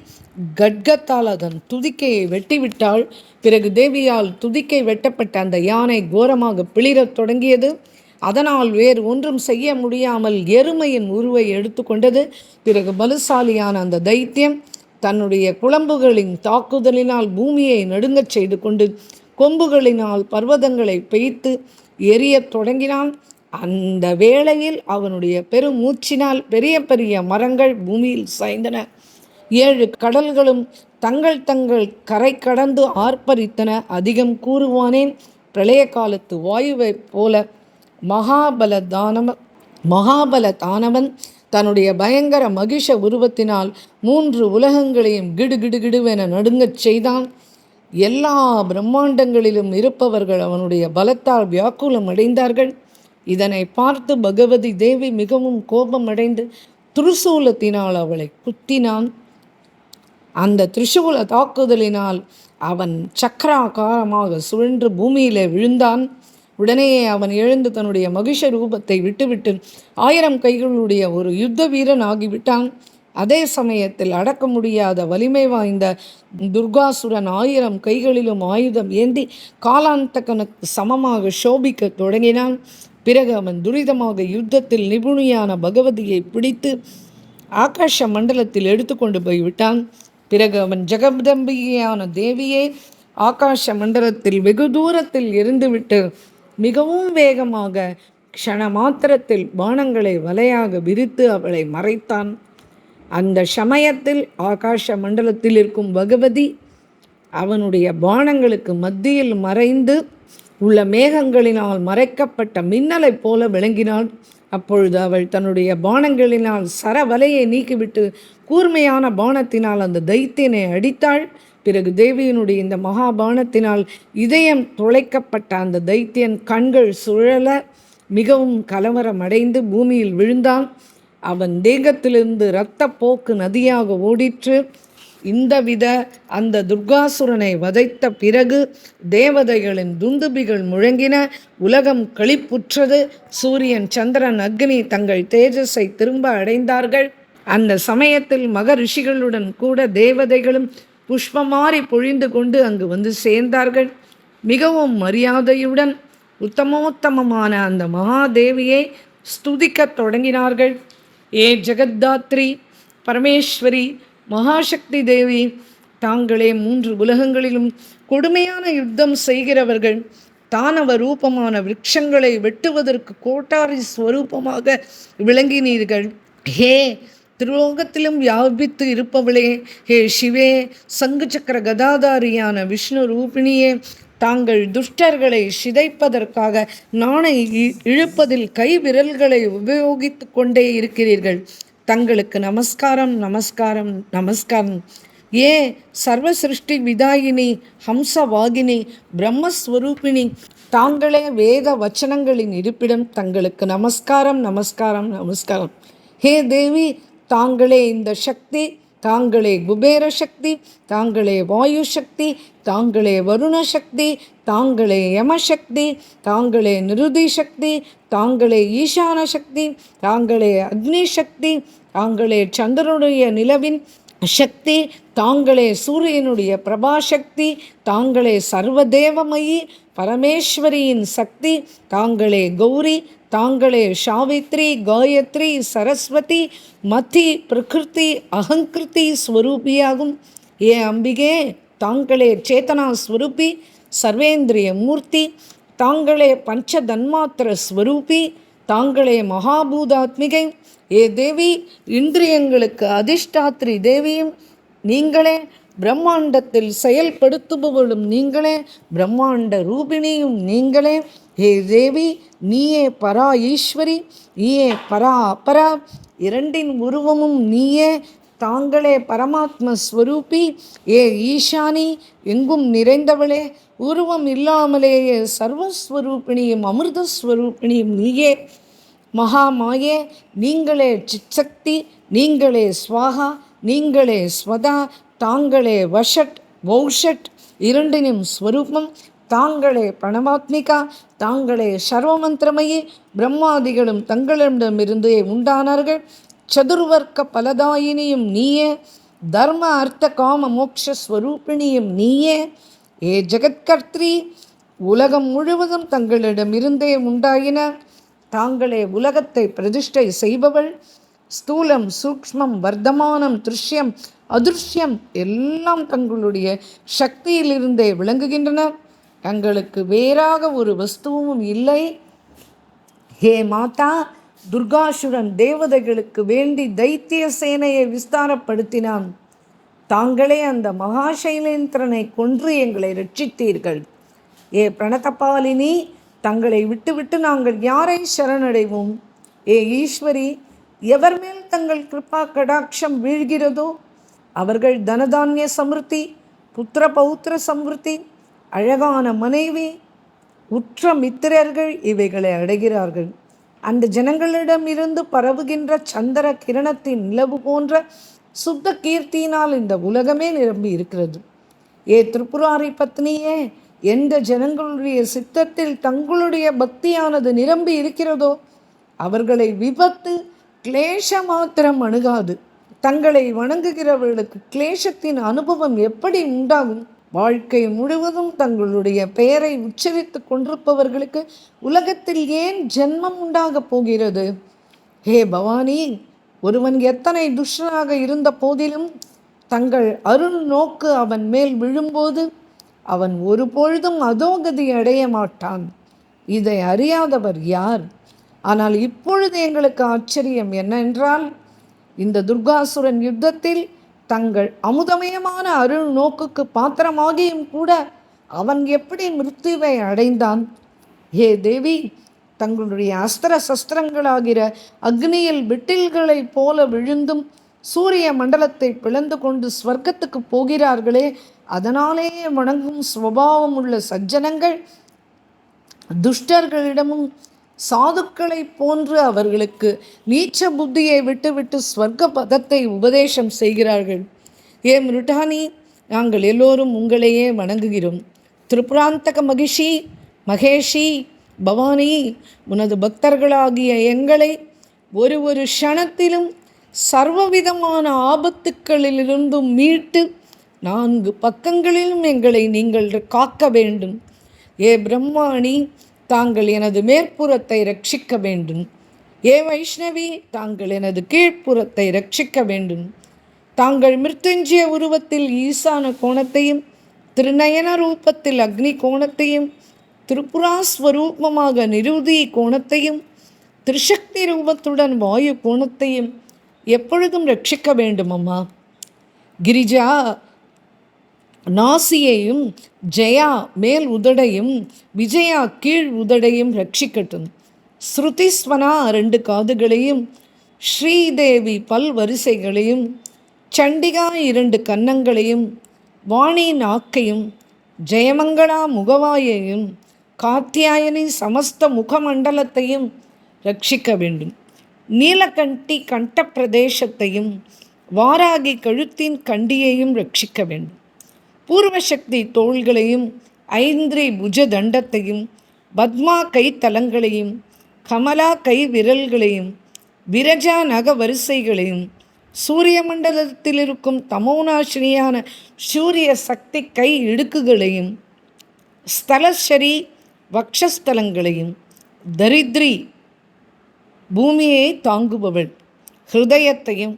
கட்கத்தால் அதன் துதிக்கையை வெட்டிவிட்டாள். பிறகு தேவியால் துதிக்கை வெட்டப்பட்ட அந்த யானை கோரமாக பிளிரத் தொடங்கியது. அதனால் வேறு ஒன்றும் செய்ய முடியாமல் எருமையின் உருவை எடுத்துக்கொண்டது. பிறகு பலசாலியான அந்த தைத்தியம் தன்னுடைய குளம்புகளின் தாக்குதலினால் பூமியை நடுங்கச் செய்து கொண்டு கொம்புகளினால் பர்வதங்களை பெய்த்து எரியத் தொடங்கினான். அந்த வேளையில் அவனுடைய பெருமூச்சினால் பெரிய பெரிய மரங்கள் பூமியில் சாய்ந்தன. 7 கடல்களும் தங்கள் கரை கடந்து ஆர்ப்பரித்தன. அதிகம் கூறுவானேன், பிரளய காலத்து வாயுவைப் போல மகாபல தானவன் தன்னுடைய பயங்கர மகிஷ உருவத்தினால் 3 உலகங்களையும் கிடுகிடுகிடுவென நடுங்கச் செய்தான். எல்லா பிரம்மாண்டங்களிலும் இருப்பவர்கள் அவனுடைய பலத்தால் வியாக்குலம் அடைந்தார்கள். இதனை பார்த்து பகவதி தேவி மிகவும் கோபமடைந்து திரிசூலத்தினால் அவளை குத்தினான். அந்த திரிசூல தாக்குதலினால் அவன் சக்கராகாரமாக சுழன்று பூமியிலே விழுந்தான். உடனேயே அவன் எழுந்து தன்னுடைய மகிஷ ரூபத்தை விட்டுவிட்டு 1000 கைகளுடைய ஒரு யுத்த வீரன் ஆகிவிட்டான். அதே சமயத்தில் அடக்க முடியாத வலிமை வாய்ந்த துர்காசுரன் 1000 கைகளிலும் ஆயுதம் ஏந்தி காலாந்தகனுக்கு சமமாக சோபிக்க தொடங்கினான். பிறகு அவன் துரிதமாக யுத்தத்தில் நிபுணியான பகவதியை பிடித்து ஆகாஷ மண்டலத்தில் எடுத்துக்கொண்டு போய்விட்டான். பிறகு அவன் ஜெகதம்பிகையான தேவியை ஆகாஷ மண்டலத்தில் வெகு தூரத்தில் எரிந்துவிட்டு மிகவும் வேகமாக க்ஷண மாத்திரத்தில் பானங்களை வலையாக விரித்து அவளை மறைத்தான். அந்த சமயத்தில் ஆகாச மண்டலத்தில் இருக்கும் பகவதி அவனுடைய பானங்களுக்கு மத்தியில் மறைந்து உள்ள மேகங்களினால் மறைக்கப்பட்ட மின்னலைப் போல விளங்கினாள். அப்பொழுது அவள் தன்னுடைய பானங்களினால் சரவலையை நீக்கிவிட்டு கூர்மையான பானத்தினால் அந்த தைத்தியனை அடித்தாள். பிறகு தேவியினுடைய இந்த மகாபானத்தினால் இதயம் துளைக்கப்பட்ட அந்த தைத்தியன் கண்கள் சுழல மிகவும் கலவரமடைந்து பூமியில் விழுந்தான். அவன் தேகத்திலிருந்து இரத்தப்போக்கு நதியாக ஓடிற்று. இந்த அந்த துர்காசுரனை வதைத்த பிறகு தேவதைகளின் துந்துபிகள் முழங்கின. உலகம் களிப்புற்றது. சூரியன், சந்திரன், அக்னி தங்கள் தேஜஸை திரும்ப அடைந்தார்கள். அந்த சமயத்தில் மகரிஷிகளுடன் கூட தேவதைகளும் புஷ்பமாரி பொழிந்து கொண்டு அங்கு வந்து சேர்ந்தார்கள். மிகவும் மரியாதையுடன் உத்தமோத்தமமான அந்த மகாதேவியை ஸ்துதிக்கத் தொடங்கினார்கள். ஏ ஜெகத்தாத்ரி, பரமேஸ்வரி, மகாசக்தி தேவி, தாங்களே 3 உலகங்களிலும் கொடுமையான யுத்தம் செய்கிறவர்கள். தானவ ரூபமான விருட்சங்களை வெட்டுவதற்கு கோட்டாரி ஸ்வரூபமாக விளங்கினீர்கள். ஹே திருலோகத்திலும் வியாபித்து இருப்பவளே, ஹே சிவே, சங்கு சக்கர கதாதாரியான விஷ்ணு ரூபிணியே, தாங்கள் துஷ்டர்களை சிதைப்பதற்காக நாணை இழுப்பதில் கை விரல்களை உபயோகித்து கொண்டே இருக்கிறீர்கள். தங்களுக்கு நமஸ்காரம், நமஸ்காரம், நமஸ்காரம். ஏ சர்வ சிருஷ்டி விதாயினி, ஹம்சவாகினி, பிரம்மஸ்வரூபிணி, தாங்களே வேத வச்சனங்களின் இருப்பிடம். தங்களுக்கு நமஸ்காரம், நமஸ்காரம், நமஸ்காரம். ஹே தேவி, தாங்களே இந்த சக்தி, தாங்களே குபேர சக்தி, தாங்களே வாயு சக்தி, தாங்களே வருண சக்தி, தாங்களே யமசக்தி, தாங்களே நிருதி சக்தி, தாங்களே ஈசான சக்தி, தாங்களே அக்னி சக்தி, தாங்களே சந்திரனுடைய நிலவின் சக்தி, தாங்களே சூரியனுடைய பிரபாசக்தி, தாங்களே சர்வதேவமயி பரமேஸ்வரியின் சக்தி, தாங்களே கௌரி, தாங்களே சாவித்ரி, காயத்ரி, சரஸ்வதி, மதி, பிரகிருதி, அகங்கிருதி ஸ்வரூபியாகும். ஏ அம்பிகே, தாங்களே சேத்தனா ஸ்வரூபி, சர்வேந்திரிய மூர்த்தி, தாங்களே பஞ்சதன்மாத்திர ஸ்வரூபி, தாங்களே மகாபூதாத்மிகை. ஏ தேவி, இந்திரியங்களுக்கு அதிஷ்டாத்ரி தேவியும் நீங்களே, பிரம்மாண்டத்தில் செயல்படுத்துபவளும் நீங்களே, பிரம்மாண்ட ரூபிணியும் நீங்களே. ஹே தேவி, நீயே பரா ஈஸ்வரி, நீயே பரா அபரா, இரண்டின் உருவமும் நீயே. தாங்களே பரமாத்ம ஸ்வரூபி. ஏ ஈசானி, எங்கும் நிறைந்தவளே, உருவம் இல்லாமலேயே சர்வஸ்வரூபிணியும் அமிர்தஸ்வரூபிணியும் நீயே. மகாமாயே, நீங்களே சிச்சக்தி, நீங்களே ஸ்வாகா, நீங்களே ஸ்வதா, தாங்களே வஷட் வௌஷட், இரண்டினும் ஸ்வரூபம். தாங்களே பிரணவாத்மிகா, தாங்களே சர்வமந்திரமயி. பிரம்மாதிகளும் தங்களிடமிருந்தே உண்டானார்கள். சதுர்வர்க்க பலதாயினியும் நீயே, தர்ம அர்த்த காம மோக்ஷஸ்வரூபிணியும் நீயே. ஏ ஜெகத்கர்த்ரி, உலகம் முழுவதும் தங்களிடமிருந்தே உண்டாயின. தாங்களே உலகத்தை பிரதிஷ்டை செய்பவள். ஸ்தூலம், சூக்ஷ்மம், வர்த்தமானம், திருஷ்யம், அதிருஷ்யம் எல்லாம் தங்களுடைய சக்தியிலிருந்தே விளங்குகின்றன. தங்களுக்கு வேறாக ஒரு வஸ்துவும் இல்லை. ஹே மாதா, துர்காசுரன் தேவதைகளுக்கு வேண்டி தைத்திய சேனையை விஸ்தாரப்படுத்தினான். தாங்களே அந்த மகாசைலேந்திரனை கொன்று எங்களை ரட்சித்தீர்கள். ஏ பிரணதபாலினி, தங்களை விட்டுவிட்டு நாங்கள் யாரை சரணடைவோம்? ஏ ஈஸ்வரி, எவர் மேல் தங்கள் கிருபா கடாட்சம் வீழ்கிறதோ அவர்கள் தனதானிய சமிருத்தி, புத்திர பௌத்திர சமிருத்தி, அழகான மனைவி, உற்ற மித்திரர்கள் இவைகளை அடைகிறார்கள். அந்த ஜனங்களிடமிருந்து பரவுகின்ற சந்திர கிரணத்தின் நிலவு போன்ற சுத்த கீர்த்தியினால் இந்த உலகமே நிரம்பி இருக்கிறது. ஏ திரிபுராரி பத்னியே, எந்த ஜனங்களுடைய சித்தத்தில் தங்களுடைய பக்தியானது நிரம்பி இருக்கிறதோ அவர்களை விபத்து கிளேச மாத்திரம் அணுகாது. தங்களை வணங்குகிறவர்களுக்கு கிளேசத்தின் அனுபவம் எப்படி உண்டாகும்? வாழ்க்கை முழுவதும் தங்களுடைய பெயரை உச்சரித்து கொண்டிருப்பவர்களுக்கு உலகத்தில் ஏன் ஜென்மம் உண்டாகப் போகிறது? ஹே பவானி, ஒருவன் எத்தனை துஷ்டனாக இருந்த போதிலும் தங்கள் அருள் நோக்கு அவன் மேல் விழும்போது அவன் ஒரு பொழுதும் அதோகதி அடைய மாட்டான். இதை அறியாதவர் யார்? ஆனால் இப்பொழுது எங்களுக்கு ஆச்சரியம் என்னென்றால், இந்த துர்காசுரன் யுத்தத்தில் தங்கள் அமுதமயமான அருள் நோக்குக்கு பாத்திரமாகியும் கூட அவன் எப்படி மிருத்யுவை அடைந்தான்? ஏ தேவி, தங்களுடைய அஸ்திர சஸ்திரங்களாகிற அக்னியில் விட்டில்களைப் போல விழுந்தும் சூரிய மண்டலத்தை பிளந்து கொண்டு ஸ்வர்க்கத்துக்கு போகிறார்களே, அதனாலேயே வணங்கும் சுபாவம் உள்ள சஜ்ஜனங்கள் துஷ்டர்களிடமும் சாதுக்களை போன்று அவர்களுக்கு நீச்ச புத்தியை விட்டுவிட்டு ஸ்வர்க்க பதத்தை உபதேசம் செய்கிறார்கள். ஏ மிருட்டானி, நாங்கள் எல்லோரும் உங்களையே வணங்குகிறோம். திரிபுராந்தக மகேஷி பவானி, உனது பக்தர்களாகிய எங்களை ஒரு க்ஷணத்திலும் சர்வவிதமான ஆபத்துக்களிலிருந்தும் மீட்டு 4 பக்கங்களிலும் எங்களை நீங்கள் காக்க வேண்டும். ஏ பிரம்மாணி, தாங்கள் எனது மேற்புறத்தை ரட்சிக்க வேண்டும். ஏ வைஷ்ணவி, தாங்கள் எனது கீழ்ப்புறத்தை ரட்சிக்க வேண்டும். தாங்கள் மிருத்யுஞ்சய உருவத்தில் ஈசான கோணத்தையும், திருநயன ரூபத்தில் அக்னி கோணத்தையும், திரிபுராஸ்வரூபமாக நிருதி கோணத்தையும், திரிசக்தி ரூபத்துடன் வாயு கோணத்தையும் எப்பொழுதும் ரட்சிக்க வேண்டும் அம்மா. கிரிஜா நாசியையும், ஜெயா மேல் உதடையும், விஜயா கீழ் உதடையும் ரட்சிக்கட்டும். ஸ்ருதிஸ்வனா 2 காதுகளையும், ஸ்ரீதேவி பல் வரிசைகளையும், சண்டிகா 2 கன்னங்களையும், வாணி நாக்கையும், ஜெயமங்களா முகவாயையும், காத்தியாயனி சமஸ்த முகமண்டலத்தையும் ரட்சிக்க வேண்டும். நீலகண்டி கண்ட பிரதேசத்தையும், வாராகி கழுத்தின் கண்டியையும் ரட்சிக்க வேண்டும். பூர்வசக்தி தோள்களையும், ஐந்திரி புஜ தண்டத்தையும், பத்மா கைத்தலங்களையும், கமலா கை விரல்களையும், விரஜா நக வரிசைகளையும், சூரிய மண்டலத்தில் இருக்கும் தமோநாசினியான சூரிய சக்தி கை இடுக்குகளையும், ஸ்தலஸ்வரி வக்ஷஸ்தலங்களையும், தரித்ரி பூமியை தாங்குபவள் ஹிருதயத்தையும்,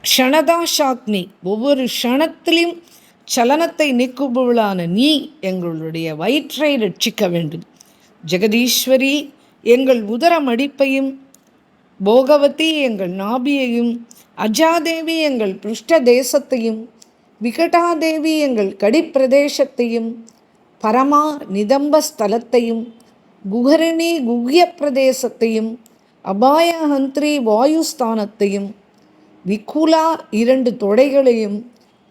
க்ஷணதாசாக்னி ஒவ்வொரு க்ஷணத்திலும் சலனத்தை நீக்குபவளான நீ எங்களுடைய வயிற்றை ரட்சிக்க வேண்டும். ஜெகதீஸ்வரி எங்கள் உதரமடிப்பையும், போகவதி எங்கள் நாபியையும், அஜாதேவி எங்கள் பிருஷ்ட தேசத்தையும், விகடாதேவி எங்கள் கடிப்பிரதேசத்தையும், பரமா நிதம்ப ஸ்தலத்தையும், குஹரிணி குஹ்ய பிரதேசத்தையும், அபாயஹந்திரி வாயுஸ்தானத்தையும், விகுலா 2 தொடைகளையும்,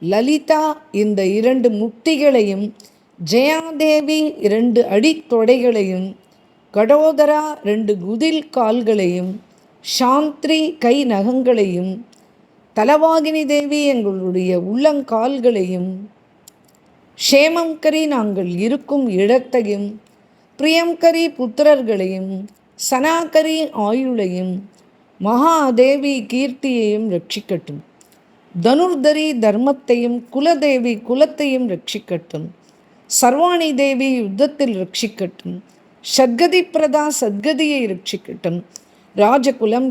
லலிதா இந்த 2 முட்டிகளையும், ஜெயாதேவி 2 அடித்தொடைகளையும், கடோதரா 2 குதில் கால்களையும், சாந்திரி கை நகங்களையும், தலவாகினி தேவி எங்களுடைய உள்ளங்கால்களையும், க்ஷேமங்கரி நாங்கள் இருக்கும் இடத்தையும், பிரியங்கரி புத்திரர்களையும், சனாகரி ஆயுளையும், மகாதேவி கீர்த்தியையும் ரட்சிக்கட்டும். தனுர்தரி தர்மத்தையும், குலதேவி குலத்தையும் ரட்சிக்கட்டும். சர்வாணி தேவி யுத்தத்தில் ரட்சிக்கட்டும். சத்கதி பிரதா சத்கதியை ரட்சிக்கட்டும். ராஜகுலம்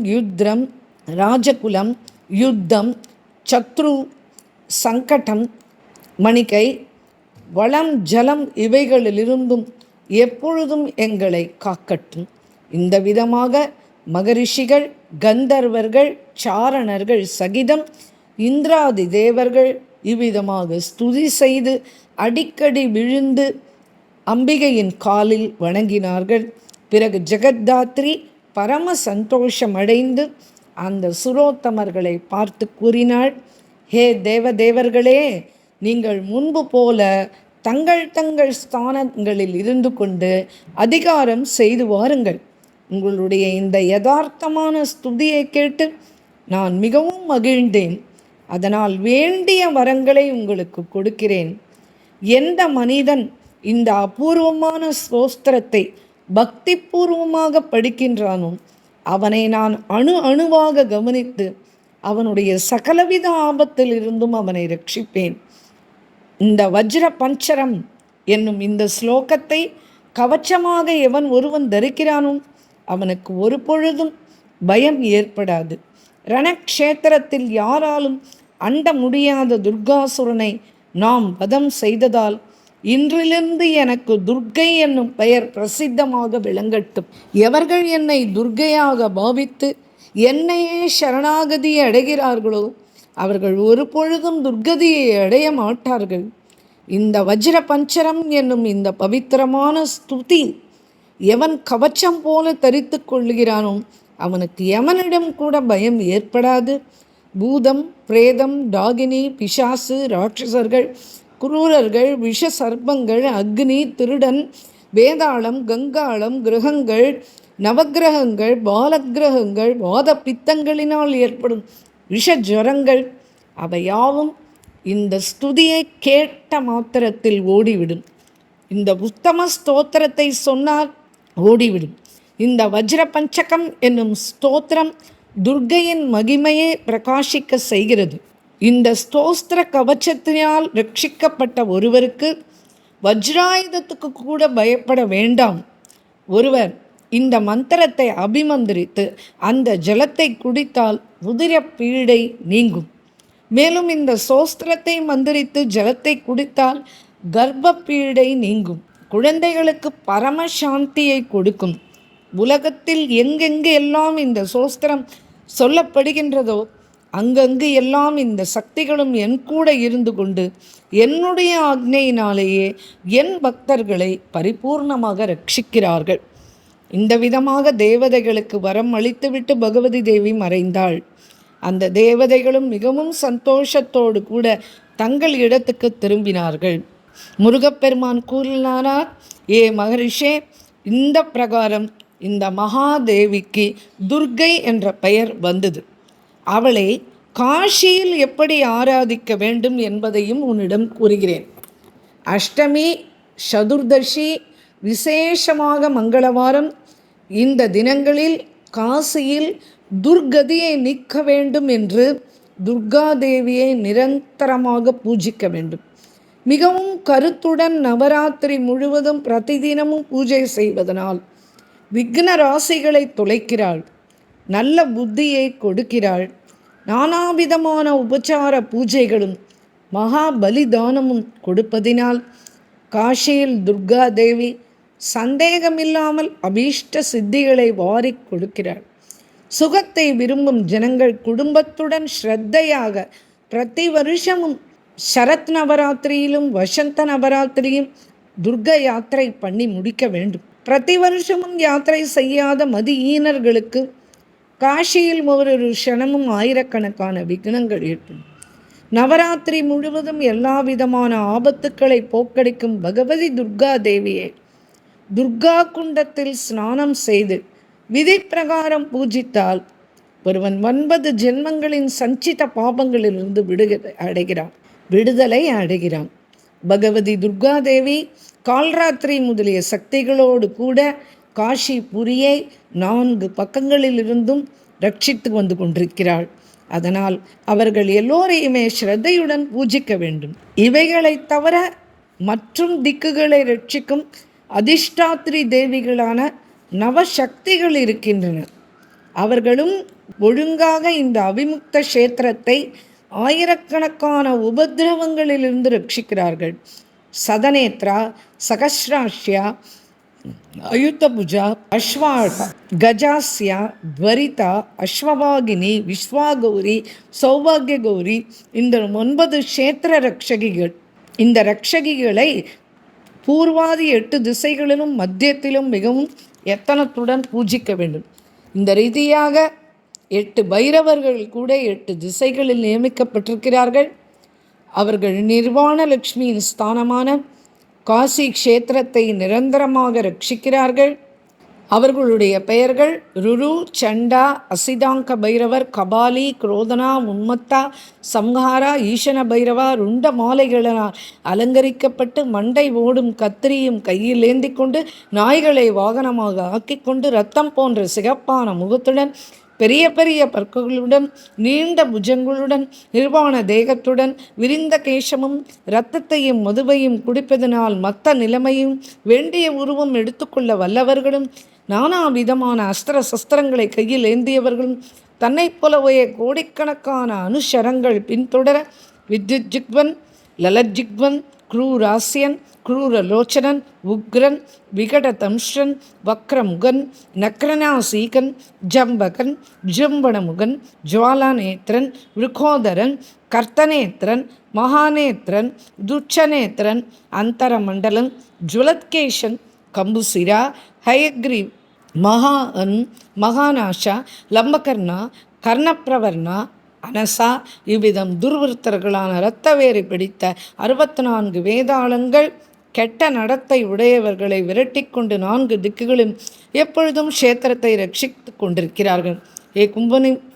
யுத்தம் சத்ரு சங்கடம் மணிக்கை வளம் ஜலம் இவைகளிலிருந்தும் எப்பொழுதும் எங்களை காக்கட்டும். இந்த விதமாக மகரிஷிகள், கந்தர்வர்கள், சாரணர்கள் சகிதம் இந்திராதி தேவர்கள் இவ்விதமாக ஸ்துதி செய்து அடிக்கடி விழுந்து அம்பிகையின் காலில் வணங்கினார்கள். பிறகு ஜெகத்தாத்ரி பரம சந்தோஷமடைந்து அந்த சுரோத்தமர்களை பார்த்து கூறினாள், ஹே தேவதேவர்களே, நீங்கள் முன்பு போல தங்கள் ஸ்தானங்களில் இருந்து கொண்டு அதிகாரம் செய்து வாருங்கள். உங்களுடைய இந்த யதார்த்தமான ஸ்துதியை கேட்டு நான் மிகவும் மகிழ்ந்தேன். அதனால் வேண்டிய வரங்களை உங்களுக்கு கொடுக்கிறேன். எந்த மனிதன் இந்த அபூர்வமான ஸ்தோத்திரத்தை பக்தி பூர்வமாக படிக்கின்றானோ அவனை நான் அணுவாக கவனித்து அவனுடைய சகலவித ஆபத்தில் இருந்தும் அவனை ரட்சிப்பேன். இந்த வஜ்ர பஞ்சரம் என்னும் இந்த ஸ்லோகத்தை கவச்சமாக எவன் ஒருவன் தரிக்கிறானோ அவனுக்கு ஒரு பொழுதும் பயம் ஏற்படாது. ரணக்ஷேத்திரத்தில் யாராலும் அண்ட முடியாத துர்காசுரனை நாம் வதம் செய்ததால் இன்றிலிருந்து எனக்கு துர்க்கை என்னும் பெயர் பிரசித்தமாக விளங்கட்டும். எவர்கள் என்னை துர்க்கையாக பாவித்து என்னையே சரணாகதி அடைகிறார்களோ அவர்கள் ஒரு பொழுதும் துர்கதியை அடைய மாட்டார்கள். இந்த வஜ்ர பஞ்சரம் என்னும் இந்த பவித்திரமான ஸ்துதி எவன் கவச்சம் போல தரித்து கொள்கிறானோ அவனுக்கு எவனிடம் கூட பயம் ஏற்படாது. பூதம், பிரேதம், டாகினி, பிசாசு, ராட்சசர்கள், குரூரர்கள், விஷ சர்ப்பங்கள், அக்னி, திருடன், வேதாளம், கங்காளம், கிரகங்கள், நவக்கிரகங்கள், பாலக்கிரகங்கள், வாத பித்தங்களினால் ஏற்படும் விஷ ஜுரங்கள் அவையாவும் இந்த ஸ்துதியை கேட்ட மாத்திரத்தில் ஓடிவிடும். இந்த உத்தம ஸ்தோத்திரத்தை சொன்னால் ஓடிவிடும். இந்த வஜ்ர பஞ்சகம் என்னும் ஸ்தோத்திரம் துர்க்கையின் மகிமையை பிரகாசிக்க செய்கிறது. இந்த ஸ்தோஸ்திர கவச்சத்தினால் ரட்சிக்கப்பட்ட ஒருவருக்கு வஜ்ராயுதத்துக்கு கூட பயப்பட வேண்டாம். ஒருவர் இந்த மந்திரத்தை அபிமந்திரித்து அந்த ஜலத்தை குடித்தால் உதிர பீடை நீங்கும். மேலும் இந்த சோஸ்திரத்தை மந்திரித்து ஜலத்தை குடித்தால் கர்ப்ப பீடை நீங்கும். குழந்தைகளுக்கு பரம சாந்தியை கொடுக்கும். உலகத்தில் எங்கெங்கு எல்லாம் இந்த சோஸ்திரம் சொல்லப்படுகின்றதோ அங்கங்கு எல்லாம் இந்த சக்திகளும் என் கூட இருந்து கொண்டு என்னுடைய ஆக்ஞையினாலேயே என் பக்தர்களை பரிபூர்ணமாக ரட்சிக்கிறார்கள். இந்த விதமாக தேவதைகளுக்கு வரம் அளித்துவிட்டு பகவதி தேவி மறைந்தாள். அந்த தேவதைகளும் மிகவும் சந்தோஷத்தோடு கூட தங்கள் இடத்துக்கு திரும்பினார்கள். முருகப்பெருமான் கூறினார், ஏ மகரிஷே, இந்த பிரகாரம் இந்த மகாதேவிக்கு துர்க்கை என்ற பெயர் வந்தது. அவளை காஷியில் எப்படி ஆராதிக்க வேண்டும் என்பதையும் உன்னிடம் கூறுகிறேன். அஷ்டமி, சதுர்தசி, விசேஷமாக மங்களவாரம் இந்த தினங்களில் காசியில் துர்கதியை நீக்க வேண்டும் என்று துர்காதேவியை நிரந்தரமாக பூஜிக்க வேண்டும். மிகவும் கருத்துடன் நவராத்திரி முழுவதும் பிரதிதினமும் பூஜை செய்வதனால் விக்ன ராசிகளை துளைக்கிறாள், நல்ல புத்தியை கொடுக்கிறாள். நானாவிதமான உபச்சார பூஜைகளும் மகா பலிதானமும் கொடுப்பதினால் காஷியில் துர்காதேவி சந்தேகமில்லாமல் அபீஷ்ட சித்திகளை வாரி கொடுக்கிறாள். சுகத்தை விரும்பும் ஜனங்கள் குடும்பத்துடன் ஸ்ரத்தையாக பிரதி வருஷமும் சரத் நவராத்திரியிலும் வசந்த நவராத்திரியும் துர்க யாத்திரை பண்ணி முடிக்க வேண்டும். பிரதி வருஷமும் யாத்திரை செய்யாத மதியீனர்களுக்கு காஷியில் ஒரு க்ஷணமும் ஆயிரக்கணக்கான விக்னங்கள் ஏற்படும். நவராத்திரி முழுவதும் எல்லா விதமான ஆபத்துக்களை போக்கடிக்கும் பகவதி துர்கா தேவியை துர்கா குண்டத்தில் ஸ்நானம் செய்து விதி பிரகாரம் பூஜித்தால் ஒருவன் 9 ஜென்மங்களின் சஞ்சித பாபங்களிலிருந்து விடுதலை அடைகிறான். பகவதி துர்காதேவி கால்ராத்திரி முதலிய சக்திகளோடு கூட காஷி புரியை 4 பக்கங்களிலிருந்தும் ரட்சித்து வந்து கொண்டிருக்கிறாள். அதனால் அவர்கள் எல்லோரையுமே ஸ்ரத்தையுடன் பூஜிக்க வேண்டும். இவைகளை தவிர மற்றும் திக்குகளை ரட்சிக்கும் அதிஷ்டாத்திரி தேவிகளான நவசக்திகள் இருக்கின்றன. அவர்களும் ஒழுங்காக இந்த அவிமுக்த கஷேத்திரத்தை ஆயிரக்கணக்கான உபதிரவங்களிலிருந்து ரட்சிக்கிறார்கள். சதநேத்ரா, சகஸ்ராஷ்யா, அயுத்தபுஜா, அஸ்வாடா, கஜாஸ்யா, துவரிதா, அஸ்வபாகினி, விஸ்வாகௌரி, சௌபாகிய கௌரி இந்த 9 கஷேத்திர ரக்ஷகிகள். இந்த ரக்ஷகிகளை பூர்வாதி 8 திசைகளிலும் மத்தியத்திலும் மிகவும் எத்தனத்துடன் பூஜிக்க வேண்டும். இந்த ரீதியாக 8 பைரவர்கள் கூட 8 திசைகளில் நியமிக்கப்பட்டிருக்கிறார்கள். அவர்கள் நிர்வாண லட்சுமியின் ஸ்தானமான காசி க்ஷேத்திரத்தை நிரந்தரமாக ரட்சிக்கிறார்கள். அவர்களுடைய பெயர்கள் ருரு, சண்டா, அசிதாங்க பைரவர், கபாலி, குரோதனா, உன்மத்தா, சம்ஹாரா, ஈசன பைரவா. ருண்ட மாலைகளினால் அலங்கரிக்கப்பட்டு மண்டை ஓடும் கத்திரியும் கையில் ஏந்தி கொண்டு நாய்களை வாகனமாக ஆக்கிக்கொண்டு இரத்தம் போன்ற சிகப்பான முகத்துடன் பெரிய பெரிய பற்களுடன் நீண்ட புஜங்களுடன் நிர்வாண தேகத்துடன் விரிந்த கேசமும் இரத்தத்தையும் மதுவையும் குடிப்பதனால் மத்த நிலைமையும் வேண்டிய உருவம் எடுத்துக்கொள்ள வல்லவர்களும் நானா விதமான அஸ்திர சஸ்திரங்களை கையில் ஏந்தியவர்களும் தன்னைப் போலவே கோடிக்கணக்கான அனுஷரங்கள் பின்தொடர வித்யுத் ஜிக்வன், லலஜிக்வன், क्रूरास्यन् क्रूरलोचनन् उग्रन् विकटदंष्ट्रन् वक्रमुगन् नक्रनासीकन् जम्बकन् जम्बणमुगन् ज्वालानेत्रन् वृकोदरन् कर्तनेत्रन् महानेत्रन् दुच्छनेत्रन् अन्तरमण्डलन् ज्वलत्केशन् कम्बुसिरा हयग्रीव महान् महानाशा லம்பகர்ணா கர்ணப்பிரவர்ணா அனசா இவ்விதம் துர்விருத்தர்களான இரத்த வேரை பிடித்த 64 வேதாளங்கள் கெட்ட நடத்தை உடையவர்களை விரட்டி கொண்டு 4 திக்குகளும் எப்பொழுதும் க்ஷேத்திரத்தை ரட்சித்து கொண்டிருக்கிறார்கள். ஏ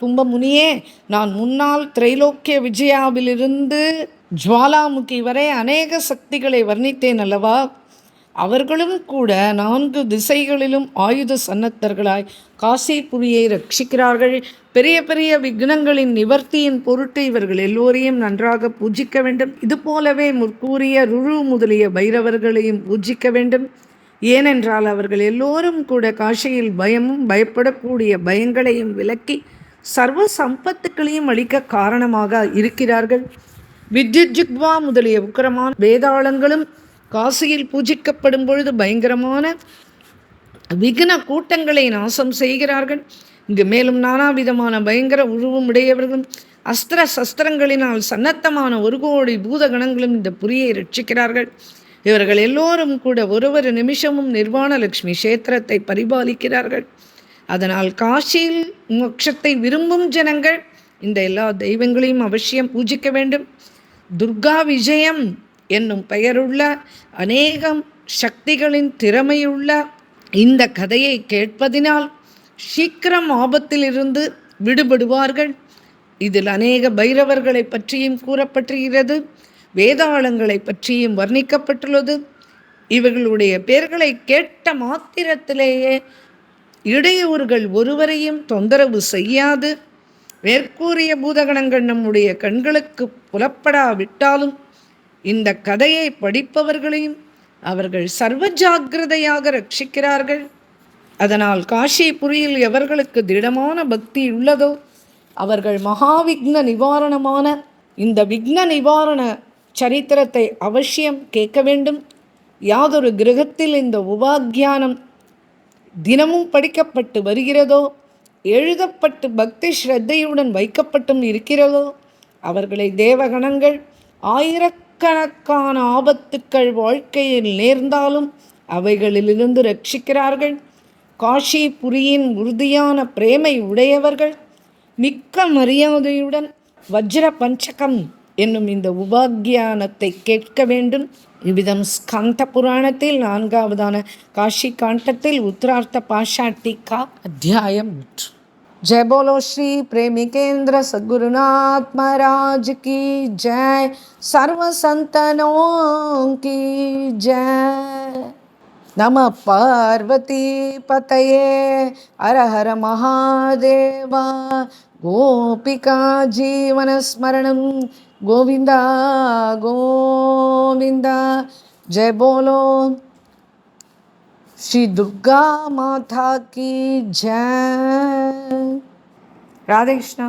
கும்பமுனியே, நான் முன்னால் திரைலோக்கிய விஜயாவிலிருந்து ஜுவாலாமுகி வரை அநேக சக்திகளை வர்ணித்தேன் அல்லவா? அவர்களும் கூட 4 திசைகளிலும் ஆயுத சன்னத்தர்களாய் காசிபுரியை ரட்சிக்கிறார்கள். பெரிய பெரிய விக்னங்களின் நிவர்த்தியின் பொருட்டு இவர்கள் எல்லோரையும் நன்றாக பூஜிக்க வேண்டும். இதுபோலவே முற்கூறிய ருரு முதலிய பைரவர்களையும் பூஜிக்க வேண்டும். ஏனென்றால் அவர்கள் எல்லோரும் கூட காசியில் பயமும் பயப்படக்கூடிய பயங்களையும் விலக்கி சர்வ சம்பத்துக்களையும் அளிக்க காரணமாக இருக்கிறார்கள். வித்யுஜிக்வா முதலிய உக்கிரமான வேதாளங்களும் காசியில் பூஜிக்கப்படும் பொழுது பயங்கரமான விக்ன கூட்டங்களை நாசம் செய்கிறார்கள். இங்கு மேலும் நானாவிதமான பயங்கர உருவம் உடையவர்களும் அஸ்திர சஸ்திரங்களினால் சன்னத்தமான 1 கோடி பூதகணங்களும் இந்த புரியை ரட்சிக்கிறார்கள். இவர்கள் எல்லோரும் கூட ஒரு நிமிஷமும் நிர்வாண லட்சுமி கஷேத்திரத்தை பரிபாலிக்கிறார்கள். அதனால் காசியில் மோட்சத்தை விரும்பும் ஜனங்கள் இந்த எல்லா தெய்வங்களையும் அவசியம் பூஜிக்க வேண்டும். துர்கா விஜயம் என்னும் பெயருள்ள அநேகம் சக்திகளின் திறமையுள்ள இந்த கதையை கேட்பதினால் சீக்கிரம் ஆபத்திலிருந்து விடுபடுவார்கள். இதில் அநேக பைரவர்களை பற்றியும் கூறப்பட்டிருக்கிறது. வேதாளங்களை பற்றியும் வர்ணிக்கப்பட்டுள்ளது. இவர்களுடைய பெயர்களை கேட்ட மாத்திரத்திலேயே இடையூறுகள் ஒருவரையும் தொந்தரவு செய்யாது. மேற்கூறிய பூதகணங்கள் நம்முடைய கண்களுக்கு புலப்படாவிட்டாலும் இந்த கதையை படிப்பவர்களையும் அவர்கள் சர்வ ஜாக்கிரதையாக ரட்சிக்கிறார்கள். அதனால் காசிபுரியில் எவர்களுக்கு திடமான பக்தி உள்ளதோ அவர்கள் மகாவிக்ன நிவாரணமான இந்த விக்ன நிவாரண சரித்திரத்தை அவசியம் கேட்க வேண்டும். யாதொரு கிரகத்தில் இந்த உபாக்கியானம் தினமும் படிக்கப்பட்டு வருகிறதோ, எழுதப்பட்டு பக்தி ஸ்ரத்தையுடன் வைக்கப்பட்டும் இருக்கிறதோ, அவர்களை தேவகணங்கள் ஆயிரக்கணக்கான ஆபத்துக்கள் வாழ்க்கையில் நேர்ந்தாலும் அவைகளிலிருந்து ரட்சிக்கிறார்கள். காசிபுரியின் உறுதியான பிரேமை உடையவர்கள் மிக்க மரியாதையுடன் வஜ்ர பஞ்சகம் என்னும் இந்த உபாக்கியானத்தை கேட்க வேண்டும். இவ்விதம் ஸ்கந்த புராணத்தில் 4வதான காஷி காண்டத்தில் உத்தரார்த்த பாஷா டீகா அத்தியாயம் 3. जय बोलो श्री प्रेमिकेंद्र सद्गुरुनाथ महाराज की जय, सर्व संतनों की जय। नमः पार्वती पतये हर हर महादेवा। गोपिका जीवन स्मरणं गोविंदा गोविंदा। जय बोलो श्री दुर्गा माता की जय। राधे कृष्णा।